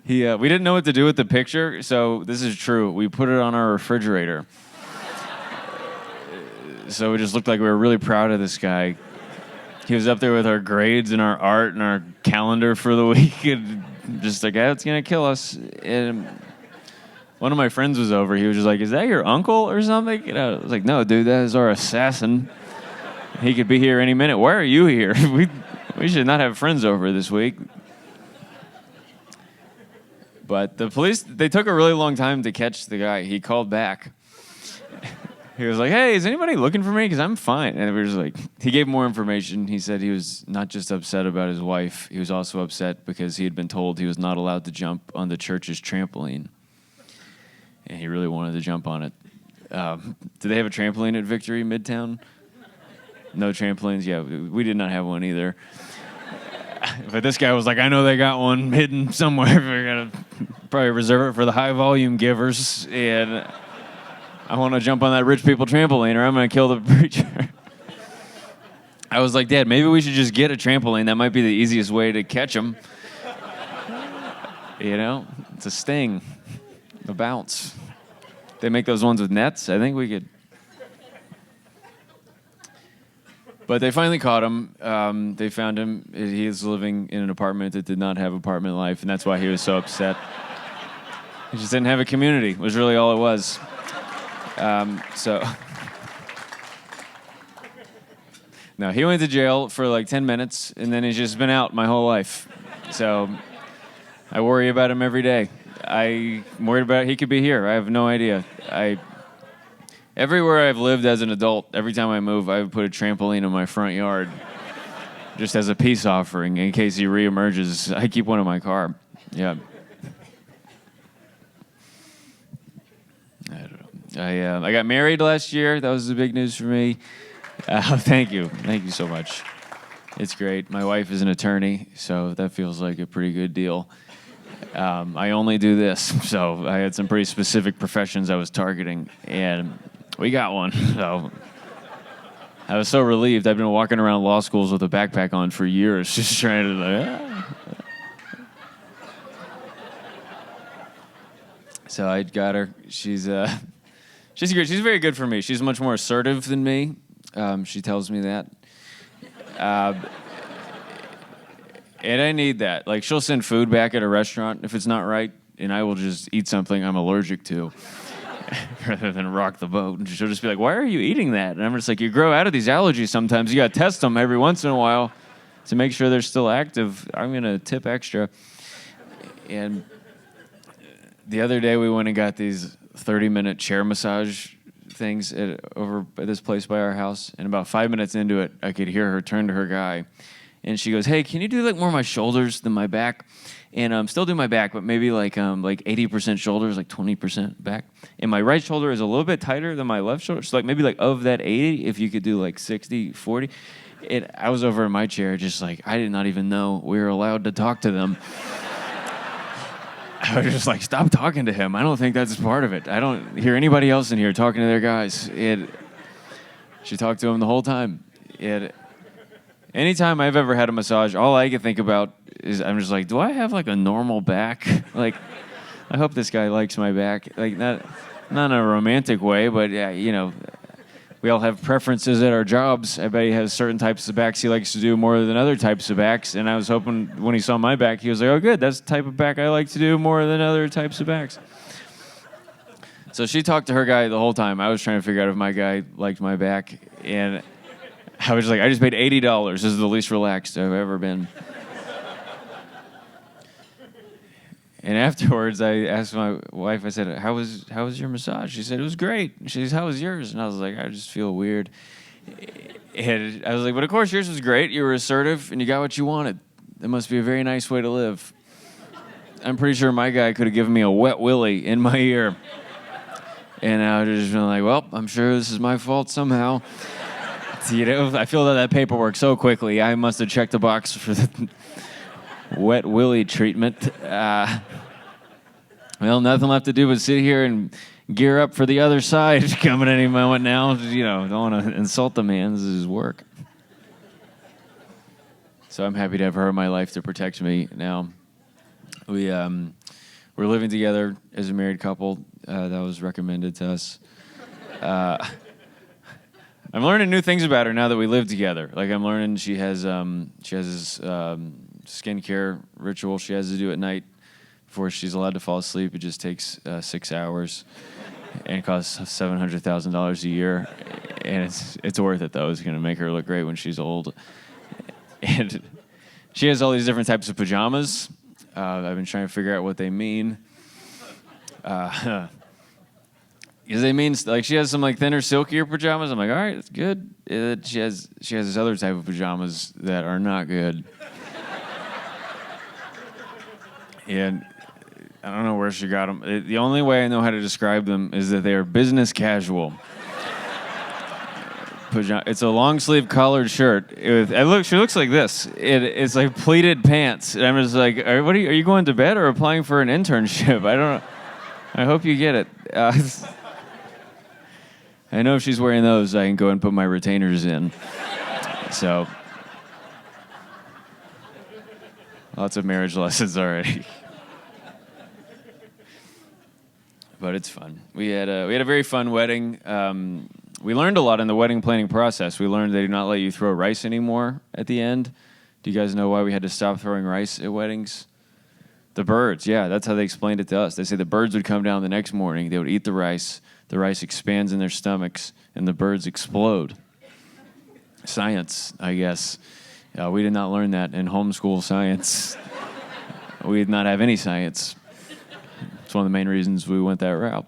We didn't know what to do with the picture, so this is true. We put it on our refrigerator. So it just looked like we were really proud of this guy. He was up there with our grades and our art and our calendar for the week. And just like, yeah, it's going to kill us. And one of my friends was over. He was just like, is that your uncle or something? And I was like, no, dude, that is our assassin. He could be here any minute. Why are you here? We should not have friends over this week. But the police, they took a really long time to catch the guy. He called back. He was like, hey, is anybody looking for me? Because I'm fine. And we were just like, he gave more information. He said he was not just upset about his wife, he was also upset because he had been told he was not allowed to jump on the church's trampoline. And he really wanted to jump on it. Do they have a trampoline at Victory Midtown? No trampolines? Yeah, we did not have one either. But this guy was like, I know they got one hidden somewhere. We're going to probably reserve it for the high volume givers. And I want to jump on that rich people trampoline or I'm going to kill the preacher. I was like, Dad, maybe we should just get a trampoline. That might be the easiest way to catch them. You know, it's a sting, a bounce. They make those ones with nets. I think we could. But they finally caught him. They found him. He was living in an apartment that did not have apartment life, and that's why he was so upset. He just didn't have a community, was really all it was. No, he went to jail for like 10 minutes, and then he's just been out my whole life. So I worry about him every day. I'm worried about he could be here. I have no idea. Everywhere I've lived as an adult, every time I move, I would put a trampoline in my front yard just as a peace offering in case he reemerges. I keep one in my car. Yeah. I don't know. I got married last year. That was the big news for me. Thank you. Thank you so much. It's great. My wife is an attorney, so that feels like a pretty good deal. I only do this, so I had some pretty specific professions I was targeting, and we got one. So I was so relieved. I've been walking around law schools with a backpack on for years, just trying to. So I got her. She's great. She's very good for me. She's much more assertive than me. She tells me that. And I need that. Like, she'll send food back at a restaurant if it's not right, and I will just eat something I'm allergic to rather than rock the boat. And she'll just be like, why are you eating that? And I'm just like, you grow out of these allergies sometimes. You got to test them every once in a while to make sure they're still active. I'm going to tip extra. And the other day we went and got these 30-minute chair massage things over at this place by our house. And about 5 minutes into it, I could hear her turn to her guy. And she goes, hey, can you do like more of my shoulders than my back? And still do my back, but maybe like 80% shoulders, like 20% back. And my right shoulder is a little bit tighter than my left shoulder. So like maybe like of that 80, if you could do like 60, 40. I was over in my chair just like, I did not even know we were allowed to talk to them. I was just like, stop talking to him. I don't think that's part of it. I don't hear anybody else in here talking to their guys. She talked to him the whole time. Anytime I've ever had a massage, all I can think about is I'm just like, do I have like a normal back? Like, I hope this guy likes my back. Like, not in a romantic way, but yeah, you know, we all have preferences at our jobs. I bet he has certain types of backs he likes to do more than other types of backs. And I was hoping when he saw my back, he was like, oh, good, that's the type of back I like to do more than other types of backs. So she talked to her guy the whole time. I was trying to figure out if my guy liked my back. And I was like, I just paid $80. This is the least relaxed I've ever been. And afterwards, I asked my wife, I said, how was your massage? She said, it was great. She said, how was yours? And I was like, I just feel weird. And I was like, but of course yours was great. You were assertive, and you got what you wanted. That must be a very nice way to live. I'm pretty sure my guy could have given me a wet willy in my ear. And I was just like, well, I'm sure this is my fault somehow. You know, I filled out that paperwork so quickly. I must have checked the box for the wet willy treatment. Well, nothing left to do but sit here and gear up for the other side coming any moment now. You know, don't want to insult the man. This is his work. So I'm happy to have her in my life to protect me now. We're living together as a married couple. That was recommended to us. I'm learning new things about her now that we live together. Like, I'm learning she has this skincare ritual she has to do at night before she's allowed to fall asleep. It just takes 6 hours and costs $700,000 a year. And it's worth it, though. It's going to make her look great when she's old. And she has all these different types of pajamas. I've been trying to figure out what they mean. Because they mean, like, she has some, like, thinner, silkier pajamas. I'm like, all right, that's good. She has this other type of pajamas that are not good. And I don't know where she got them. The only way I know how to describe them is that they are business casual. It's a long sleeve collared shirt. She looks like this. It's like pleated pants. And I'm just like, are you going to bed or applying for an internship? I don't know. I hope you get it. I know if she's wearing those, I can go and put my retainers in. So, lots of marriage lessons already. But it's fun. We had a very fun wedding. We learned a lot in the wedding planning process. We learned they do not let you throw rice anymore at the end. Do you guys know why we had to stop throwing rice at weddings? The birds, yeah, that's how they explained it to us. They say the birds would come down the next morning, they would eat the rice expands in their stomachs, and the birds explode. Science, I guess. We did not learn that in homeschool science. We did not have any science. It's one of the main reasons we went that route.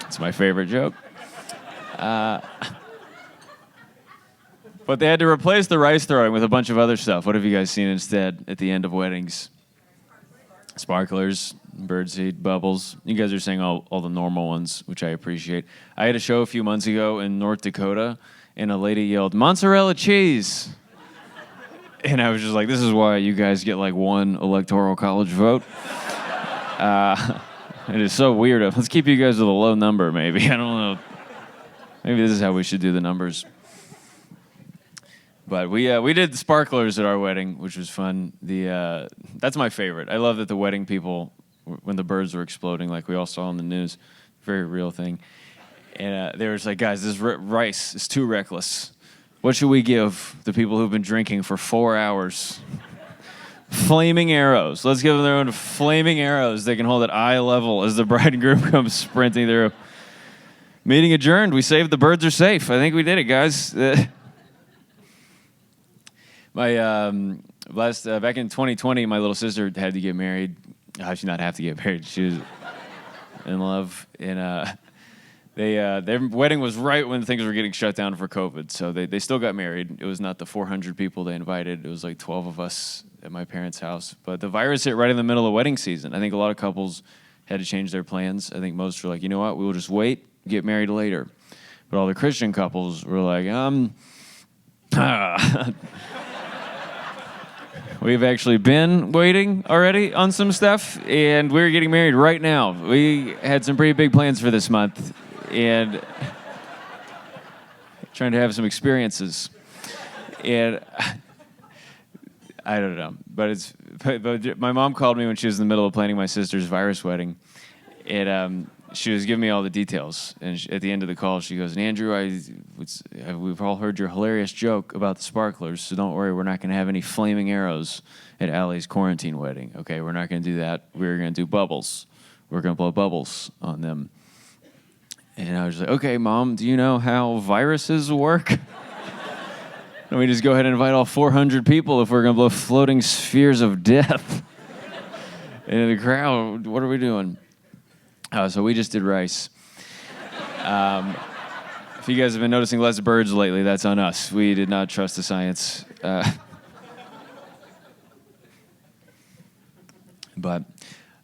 It's my favorite joke. But they had to replace the rice throwing with a bunch of other stuff. What have you guys seen instead at the end of weddings? Sparklers, birdseed, bubbles. You guys are saying all the normal ones, which I appreciate. I had a show a few months ago in North Dakota, and a lady yelled, "Mozzarella cheese!" And I was just like, this is why you guys get like one electoral college vote. It is so weird. Let's keep you guys with a low number, maybe. I don't know. Maybe this is how we should do the numbers. But we did sparklers at our wedding, which was fun. That's my favorite. I love that the wedding people, when the birds were exploding, like we all saw on the news, very real thing. And they were just like, guys, this rice is too reckless. What should we give the people who've been drinking for 4 hours? Flaming arrows. Let's give them their own flaming arrows they can hold at eye level as the bride and groom come sprinting through. Meeting adjourned. We saved the birds are safe. I think we did it, guys. Back in 2020, my little sister had to get married. How she not have to get married? She was in love, and their wedding was right when things were getting shut down for COVID. So they still got married. It was not the 400 people they invited. It was like 12 of us at my parents' house. But the virus hit right in the middle of wedding season. I think a lot of couples had to change their plans. I think most were like, you know what, we will just wait, get married later. But all the Christian couples were like, we've actually been waiting already on some stuff, and we're getting married right now. We had some pretty big plans for this month, and trying to have some experiences. And I don't know, but my mom called me when she was in the middle of planning my sister's virus wedding, and she was giving me all the details. And at the end of the call, she goes, "Andrew, we've all heard your hilarious joke about the sparklers, so don't worry, we're not going to have any flaming arrows at Allie's quarantine wedding. Okay, we're not going to do that. We're going to do bubbles. We're going to blow bubbles on them." And I was like, "Okay, Mom, do you know how viruses work? And we just go ahead and invite all 400 people if we're going to blow floating spheres of death into the crowd. What are we doing?" So we just did rice. If you guys have been noticing less birds lately, that's on us. We did not trust the science. But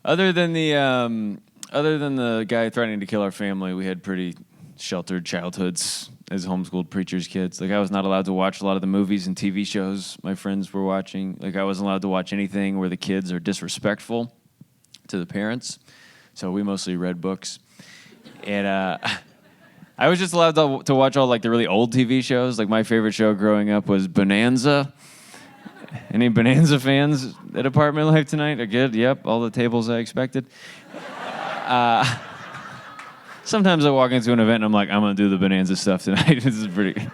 other than the guy threatening to kill our family, we had pretty sheltered childhoods as homeschooled preachers' kids. Like, I was not allowed to watch a lot of the movies and TV shows my friends were watching. Like, I wasn't allowed to watch anything where the kids are disrespectful to the parents. So we mostly read books. And I was just allowed to watch all, like, the really old TV shows. Like, my favorite show growing up was Bonanza. Any Bonanza fans at Apartment Life tonight? Are good? Yep, all the tables I expected. Sometimes I walk into an event and I'm like, I'm going to do the Bonanza stuff tonight. This is pretty...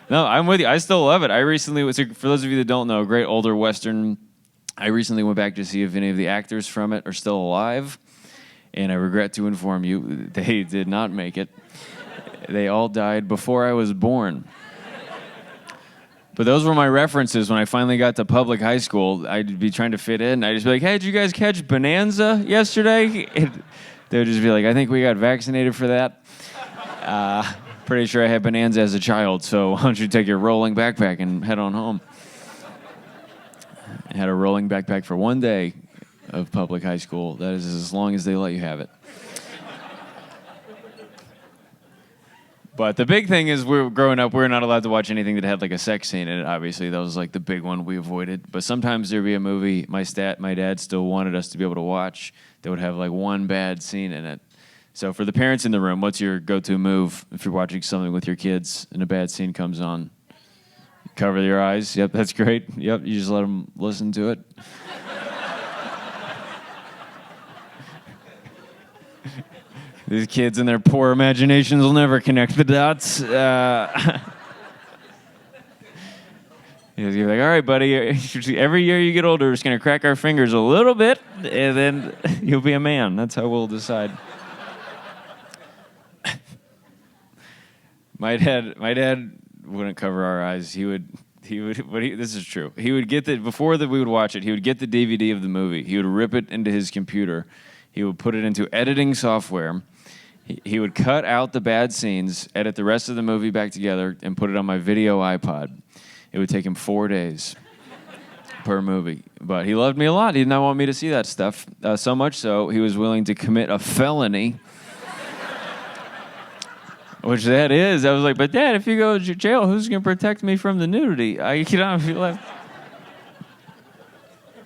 No, I'm with you. I still love it. I recently, for those of you that don't know, a great older Western. I recently went back to see if any of the actors from it are still alive. And I regret to inform you, they did not make it. They all died before I was born. But those were my references when I finally got to public high school. I'd be trying to fit in. I'd just be like, hey, did you guys catch Bonanza yesterday? And they would just be like, I think we got vaccinated for that. Pretty sure I had Bonanza as a child, so why don't you take your rolling backpack and head on home? I had a rolling backpack for one day of public high school. That is as long as they let you have it. But the big thing is, growing up, we were not allowed to watch anything that had like a sex scene in it. Obviously, that was like the big one we avoided. But sometimes there'd be a movie my dad still wanted us to be able to watch that would have like one bad scene in it. So for the parents in the room, what's your go-to move if you're watching something with your kids and a bad scene comes on? Cover your eyes. Yep, that's great. Yep, you just let them listen to it. These kids and their poor imaginations will never connect the dots. You're like, all right, buddy, every year you get older, we're just going to crack our fingers a little bit, and then you'll be a man. That's how we'll decide. My dad wouldn't cover our eyes. This is true. He would get before we would watch it, he would get the DVD of the movie. He would rip it into his computer. He would put it into editing software. He would cut out the bad scenes, edit the rest of the movie back together, and put it on my video iPod. It would take him 4 days per movie. But he loved me a lot. He did not want me to see that stuff. So much so, he was willing to commit a felony. Which that is. I was like, but Dad, if you go to jail, who's going to protect me from the nudity? I cannot be left.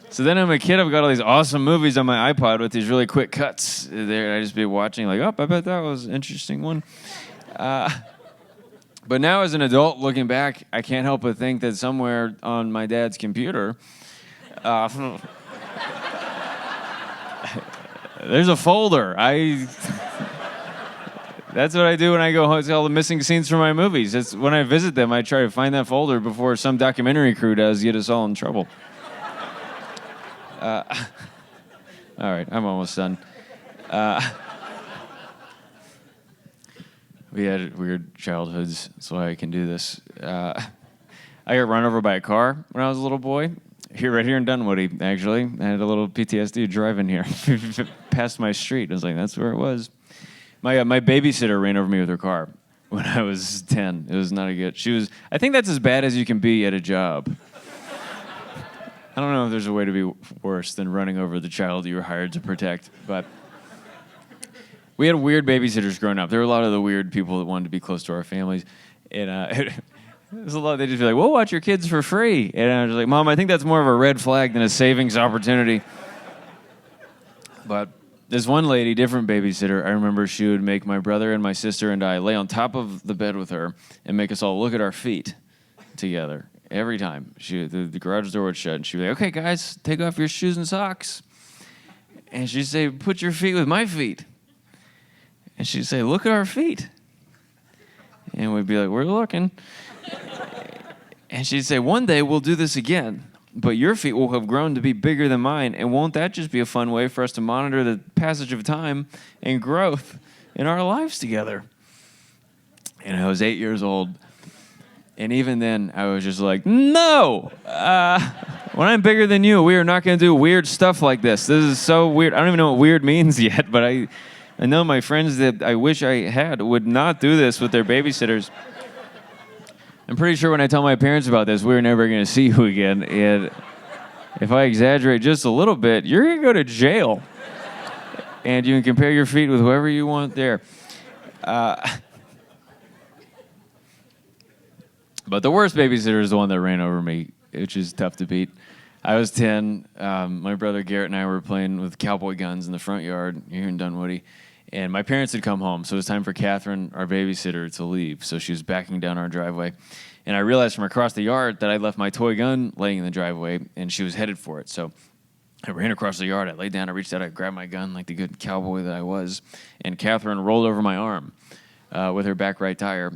So then I'm a kid, I've got all these awesome movies on my iPod with these really quick cuts there. I just be watching like, oh, I bet that was an interesting one. But now as an adult looking back, I can't help but think that somewhere on my dad's computer, there's a folder. That's what I do when I go home. It's all the missing scenes from my movies. It's when I visit them, I try to find that folder before some documentary crew does get us all in trouble. All right, I'm almost done. We had weird childhoods. That's why I can do this. I got run over by a car when I was a little boy. Right here in Dunwoody, actually. I had a little PTSD driving here. Past my street. I was like, that's where it was. My babysitter ran over me with her car when I was 10. It was not a good... I think that's as bad as you can be at a job. I don't know if there's a way to be worse than running over the child you were hired to protect, but we had weird babysitters growing up. There were a lot of the weird people that wanted to be close to our families, and it was a lot. They'd just be like, "We'll watch your kids for free," and I was like, "Mom, I think that's more of a red flag than a savings opportunity." But this one lady, different babysitter, I remember she would make my brother and my sister and I lay on top of the bed with her and make us all look at our feet together. Every time. The garage door would shut, and she'd be like, okay, guys, take off your shoes and socks. And she'd say, put your feet with my feet. And she'd say, look at our feet. And we'd be like, we're looking. And she'd say, one day we'll do this again, but your feet will have grown to be bigger than mine, and won't that just be a fun way for us to monitor the passage of time and growth in our lives together? And I was 8 years old. And even then, I was just like, no! When I'm bigger than you, we are not going to do weird stuff like this. This is so weird. I don't even know what weird means yet, but I know my friends that I wish I had would not do this with their babysitters. I'm pretty sure when I tell my parents about this, we're never going to see you again. And if I exaggerate just a little bit, you're going to go to jail. And you can compare your feet with whoever you want there. But the worst babysitter is the one that ran over me, which is tough to beat. I was 10. My brother Garrett and I were playing with cowboy guns in the front yard here in Dunwoody. And my parents had come home, so it was time for Catherine, our babysitter, to leave. So she was backing down our driveway. And I realized from across the yard that I'd left my toy gun laying in the driveway, and she was headed for it. So I ran across the yard. I laid down. I reached out. I grabbed my gun like the good cowboy that I was. And Catherine rolled over my arm with her back right tire.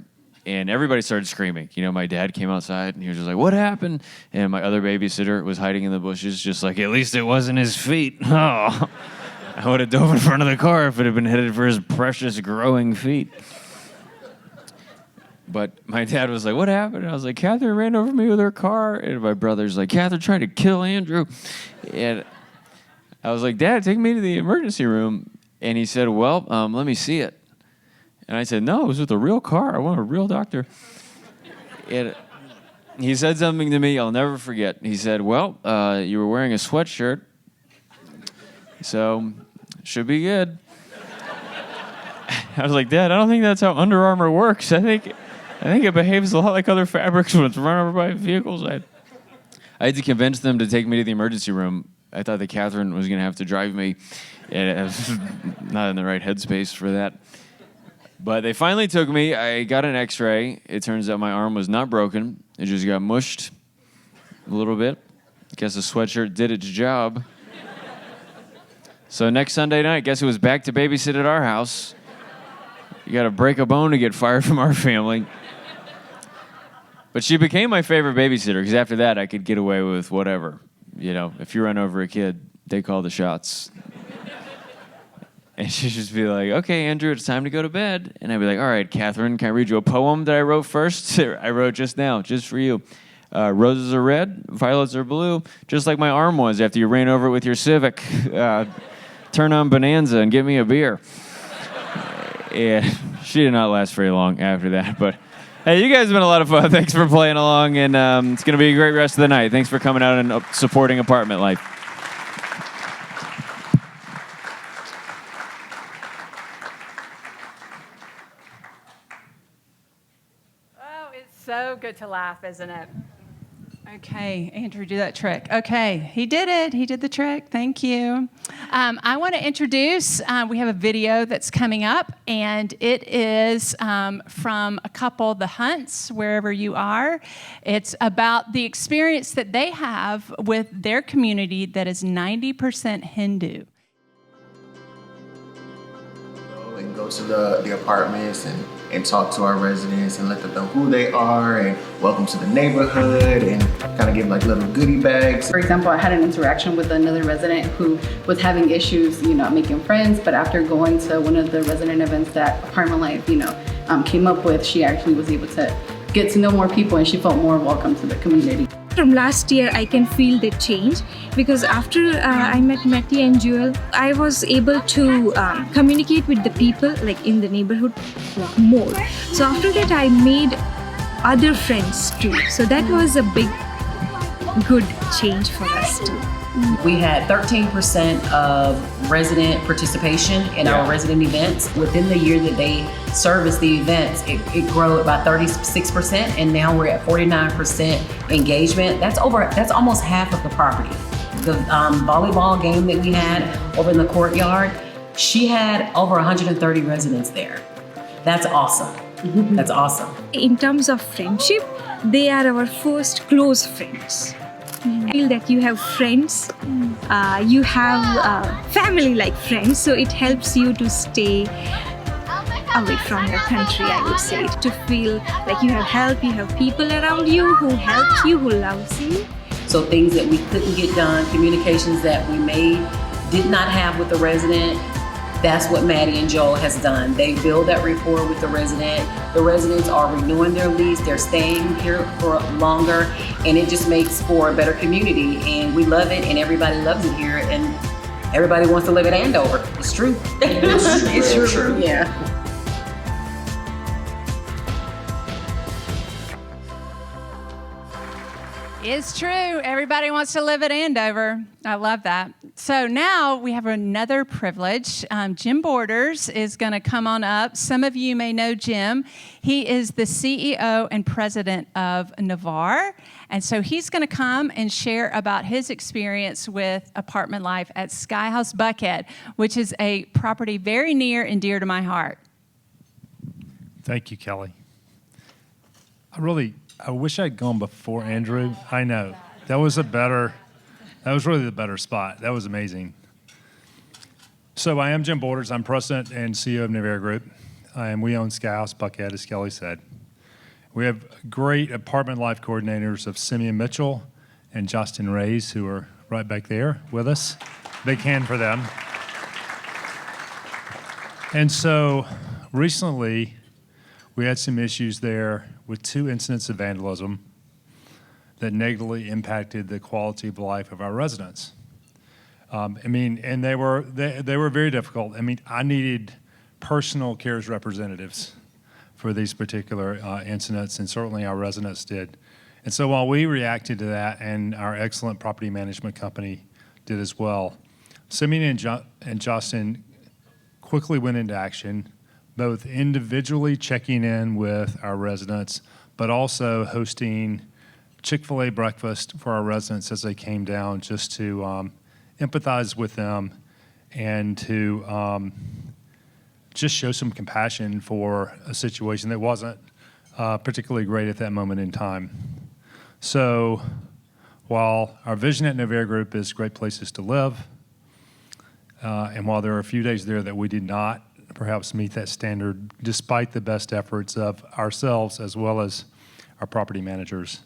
And everybody started screaming. You know, my dad came outside, and he was just like, what happened? And my other babysitter was hiding in the bushes, just like, at least it wasn't his feet. Oh, I would have dove in front of the car if it had been headed for his precious growing feet. But my dad was like, what happened? And I was like, Catherine ran over me with her car. And my brother's like, Catherine tried to kill Andrew. And I was like, Dad, take me to the emergency room. And he said, well, let me see it. And I said, no, it was with a real car. I want a real doctor. And he said something to me I'll never forget. He said, well, you were wearing a sweatshirt, so should be good. I was like, Dad, I don't think that's how Under Armour works. I think it behaves a lot like other fabrics when it's run over by vehicles. I had to convince them to take me to the emergency room. I thought that Catherine was going to have to drive me, and I was not in the right headspace for that. But they finally took me. I got an x-ray. It turns out my arm was not broken. It just got mushed a little bit. Guess the sweatshirt did its job. So next Sunday night, guess who was back to babysit at our house? You got to break a bone to get fired from our family. But she became my favorite babysitter because after that, I could get away with whatever. You know, if you run over a kid, they call the shots. And she'd just be like, okay, Andrew, it's time to go to bed. And I'd be like, all right, Catherine, can I read you a poem that I wrote first? I wrote just now, just for you. Roses are red, violets are blue, just like my arm was after you ran over it with your Civic. Turn on Bonanza and get me a beer. Yeah, she did not last very long after that. But hey, you guys have been a lot of fun. Thanks for playing along, and it's going to be a great rest of the night. Thanks for coming out and supporting Apartment Life. So good to laugh, isn't it? Okay, Andrew, do that trick. Okay, he did it. He did the trick. Thank you. I want to introduce, we have a video that's coming up, and it is from a couple, The Hunts, wherever you are. It's about the experience that they have with their community that is 90% Hindu. And go to the apartments and talk to our residents and let them know who they are and welcome to the neighborhood and kind of give like little goodie bags. For example, I had an interaction with another resident who was having issues, making friends, but after going to one of the resident events that Apartment Life, came up with, she actually was able to get to know more people and she felt more welcome to the community. From last year, I can feel the change because after I met Matty and Jewel, I was able to communicate with the people like in the neighborhood more. So after that, I made other friends too. So that was a big, good change for us too. We had 13% of resident participation in our resident events. Within the year that they serviced the events, it grew by 36%, and now we're at 49% engagement. That's almost half of the property. The volleyball game that we had over in the courtyard, she had over 130 residents there. That's awesome. That's awesome. In terms of friendship, they are our first close friends. I feel that you have friends, you have family like friends, so it helps you to stay away from your country, I would say. To feel like you have help, you have people around you who help you, who loves you. So things that we couldn't get done, communications that we did not have with the resident, that's what Maddie and Joel has done. They build that rapport with the resident. The residents are renewing their lease. They're staying here for longer, and it just makes for a better community. And we love it, and everybody loves it here, and everybody wants to live at Andover. It's true. It's true. Yeah. It's true. Everybody wants to live at Andover. I love that. So now we have another privilege. Jim Borders is going to come on up. Some of you may know Jim. He is the CEO and president of Navarre. And so he's going to come and share about his experience with Apartment Life at Sky House Buckhead, which is a property very near and dear to my heart. Thank you, Kelly. I wish I'd gone before Andrew. I know. That was really the better spot. That was amazing. So I am Jim Borders. I'm president and CEO of Navarre Group. We own Sky House Buckhead, as Kelly said. We have great Apartment Life coordinators of Simeon Mitchell and Justin Reyes, who are right back there with us. Big hand for them. And so recently, we had some issues there with 2 incidents of vandalism that negatively impacted the quality of life of our residents. And they were very difficult. I needed personal cares representatives for these particular incidents, and certainly our residents did. And so while we reacted to that, and our excellent property management company did as well, Simeon and Justin quickly went into action, both individually checking in with our residents, but also hosting Chick-fil-A breakfast for our residents as they came down, just to empathize with them and to just show some compassion for a situation that wasn't particularly great at that moment in time. So while our vision at Nevada Group is great places to live, and while there are a few days there that we did not perhaps meet that standard, despite the best efforts of ourselves as well as our property managers,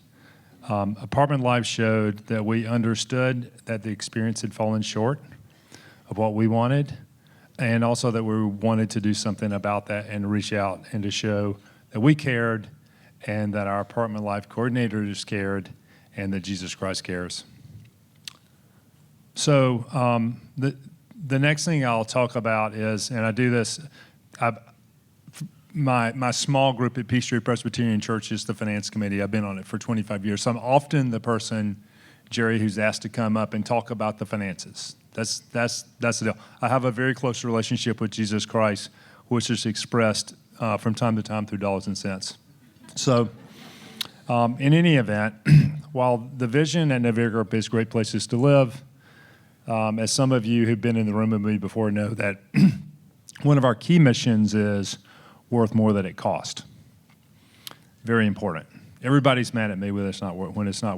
Apartment Life showed that we understood that the experience had fallen short of what we wanted, and also that we wanted to do something about that and reach out and to show that we cared, and that our Apartment Life coordinators cared, and that Jesus Christ cares. So the next thing I'll talk about is, and I do this, my small group at Peace Street Presbyterian Church is the finance committee. I've been on it for 25 years. So I'm often the person, Jerry, who's asked to come up and talk about the finances. That's the deal. I have a very close relationship with Jesus Christ, which is expressed from time to time through dollars and cents. So in any event, while the vision at Nevada Group is great places to live, as some of you who've been in the room with me before know, that one of our key missions is worth more than it cost. Very important. Everybody's mad at me when it's not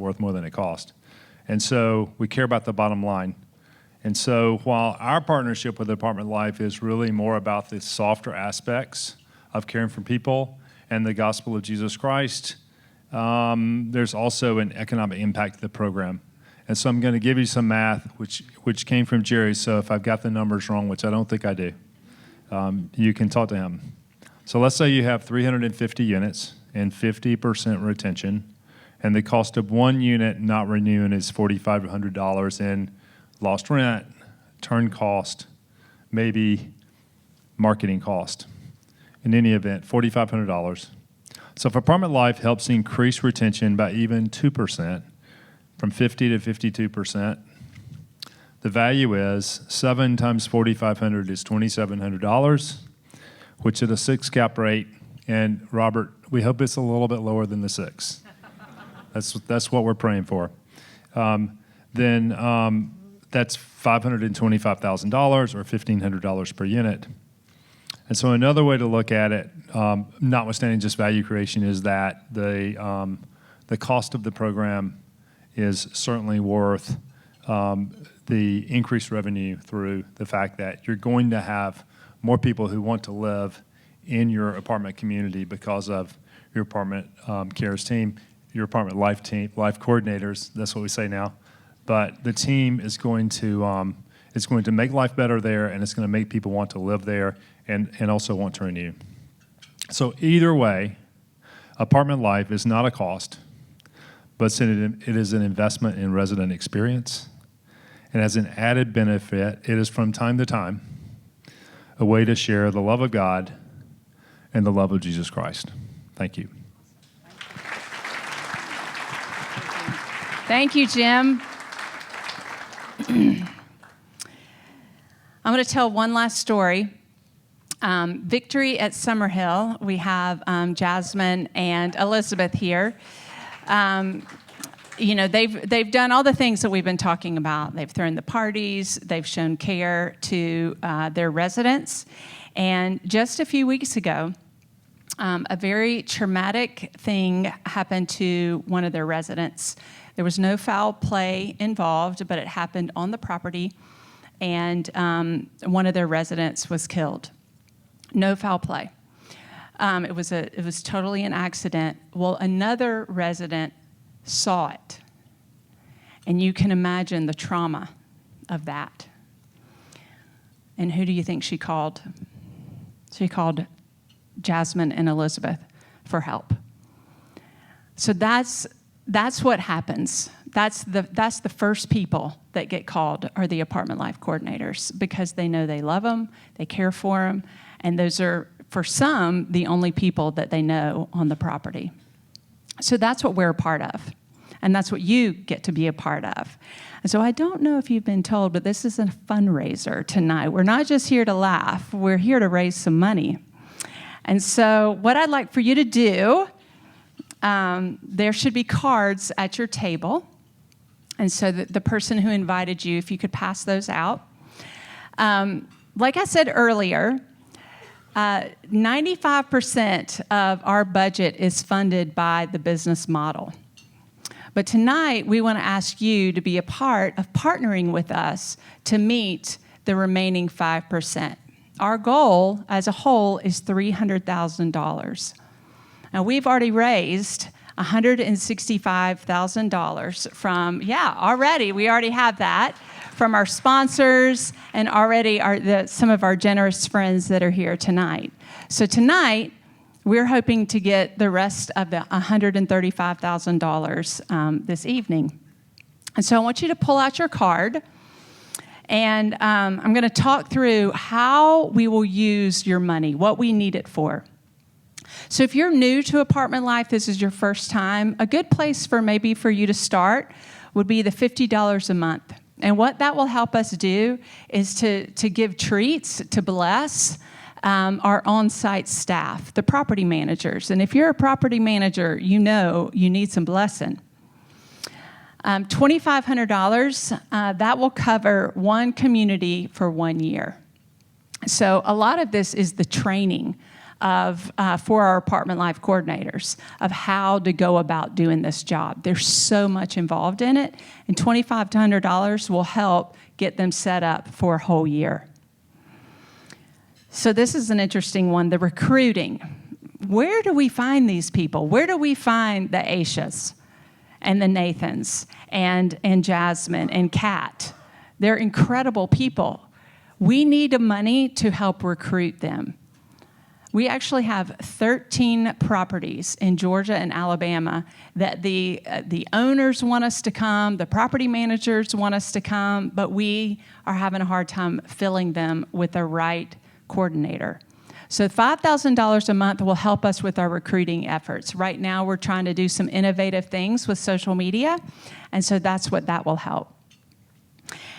worth more than it cost. And so we care about the bottom line. And so while our partnership with Apartment Life is really more about the softer aspects of caring for people and the gospel of Jesus Christ, there's also an economic impact to the program. And so I'm going to give you some math, which came from Jerry. So if I've got the numbers wrong, which I don't think I do, you can talk to him. So let's say you have 350 units and 50% retention, and the cost of one unit not renewing is $4,500 in lost rent, turn cost, maybe marketing cost. In any event, $4,500. So if Apartment Life helps increase retention by even 2%, from 50 to 52%, the value is 7 times $4,500 is $2,700, which at a 6 cap rate, and Robert, we hope it's a little bit lower than the 6. That's what we're praying for. Then that's $525,000 or $1,500 per unit. And so another way to look at it, notwithstanding just value creation, is that the cost of the program is certainly worth the increased revenue through the fact that you're going to have more people who want to live in your apartment community because of your apartment cares team, your apartment life team, life coordinators. That's what we say now. But the team is going to make life better there, and it's going to make people want to live there and also want to renew. So either way, Apartment Life is not a cost, but it is an investment in resident experience. And as an added benefit, it is from time to time a way to share the love of God and the love of Jesus Christ. Thank you. Thank you, Jim. I'm going to tell one last story. Victory at Summerhill. We have Jasmine and Elizabeth here. They've done all the things that we've been talking about. They've thrown the parties. They've shown care to their residents. And just a few weeks ago, a very traumatic thing happened to one of their residents. There was no foul play involved, but it happened on the property, and one of their residents was killed. No foul play. It was totally an accident. Well, another resident saw it, and you can imagine the trauma of that. And who do you think she called? She called Jasmine and Elizabeth. for help. So that's what happens. That's the first people that get called are the apartment life coordinators, because they know they love them, they care for them, and those are, for some, the only people that they know on the property. So that's what we're a part of, and that's what you get to be a part of. And so I don't know if you've been told, but this is a fundraiser tonight. We're not just here to laugh, we're here to raise some money. And so what I'd like for you to do, there should be cards at your table. And so the person who invited you, if you could pass those out. Like I said earlier, 95% of our budget is funded by the business model. But tonight, we want to ask you to be a part of partnering with us to meet the remaining 5%. Our goal as a whole is $300,000. Now, we've already raised $165,000 from, we already have that, from our sponsors and already some of our generous friends that are here tonight. So tonight, we're hoping to get the rest of the $135,000 this evening. And so I want you to pull out your card, and I'm going to talk through how we will use your money, what we need it for. So if you're new to apartment life, this is your first time, a good place for you to start would be the $50 a month. And what that will help us do is to give treats, to bless our on-site staff, the property managers. And if you're a property manager, you know you need some blessing. $2,500, that will cover one community for 1 year. So a lot of this is the training for our apartment life coordinators of how to go about doing this job. There's so much involved in it, and $2,500 will help get them set up for a whole year. So this is an interesting one, the recruiting. Where do we find these people? Where do we find the Aishas and the Nathans and Jasmine and Kat? They're incredible people. We need the money to help recruit them. We actually have 13 properties in Georgia and Alabama that the owners want us to come, the property managers want us to come, but we are having a hard time filling them with the right coordinator. So $5,000 a month will help us with our recruiting efforts. Right now, we're trying to do some innovative things with social media, and so that's what that will help.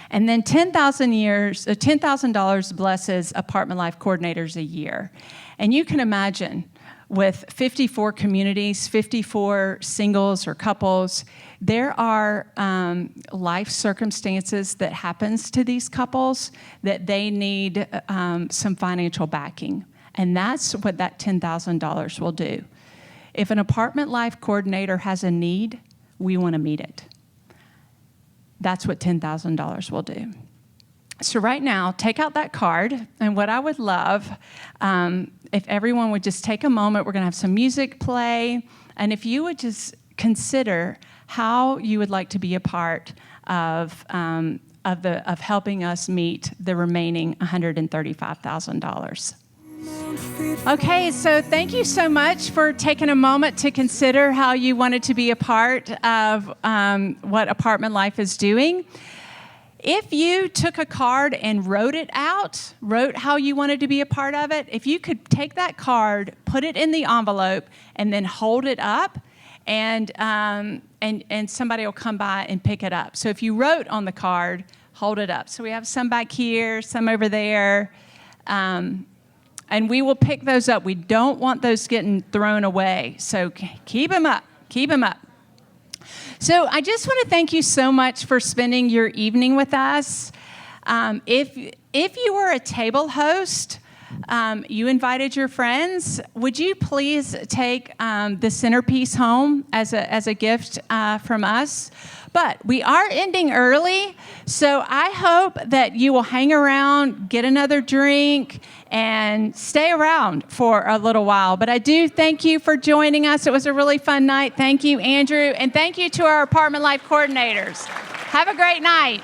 And then $10,000 blesses apartment life coordinators a year. And you can imagine with 54 communities, 54 singles or couples, there are life circumstances that happens to these couples that they need some financial backing. And that's what that $10,000 will do. If an apartment life coordinator has a need, we want to meet it. That's what $10,000 will do. So right now, take out that card, and what I would love, if everyone would just take a moment, we're going to have some music play, and if you would just consider how you would like to be a part of helping us meet the remaining $135,000. Okay, so thank you so much for taking a moment to consider how you wanted to be a part of what Apartment Life is doing. If you took a card and wrote how you wanted to be a part of it, if you could take that card, put it in the envelope, and then hold it up, and somebody will come by and pick it up. So if you wrote on the card, hold it up. So we have some back here, some over there. And we will pick those up. We don't want those getting thrown away. So keep them up. Keep them up. So I just want to thank you so much for spending your evening with us. If you were a table host, you invited your friends, would you please take the centerpiece home as a gift from us? But we are ending early, so I hope that you will hang around, get another drink, and stay around for a little while. But I do thank you for joining us. It was a really fun night. Thank you, Andrew, and thank you to our Apartment Life coordinators. Have a great night.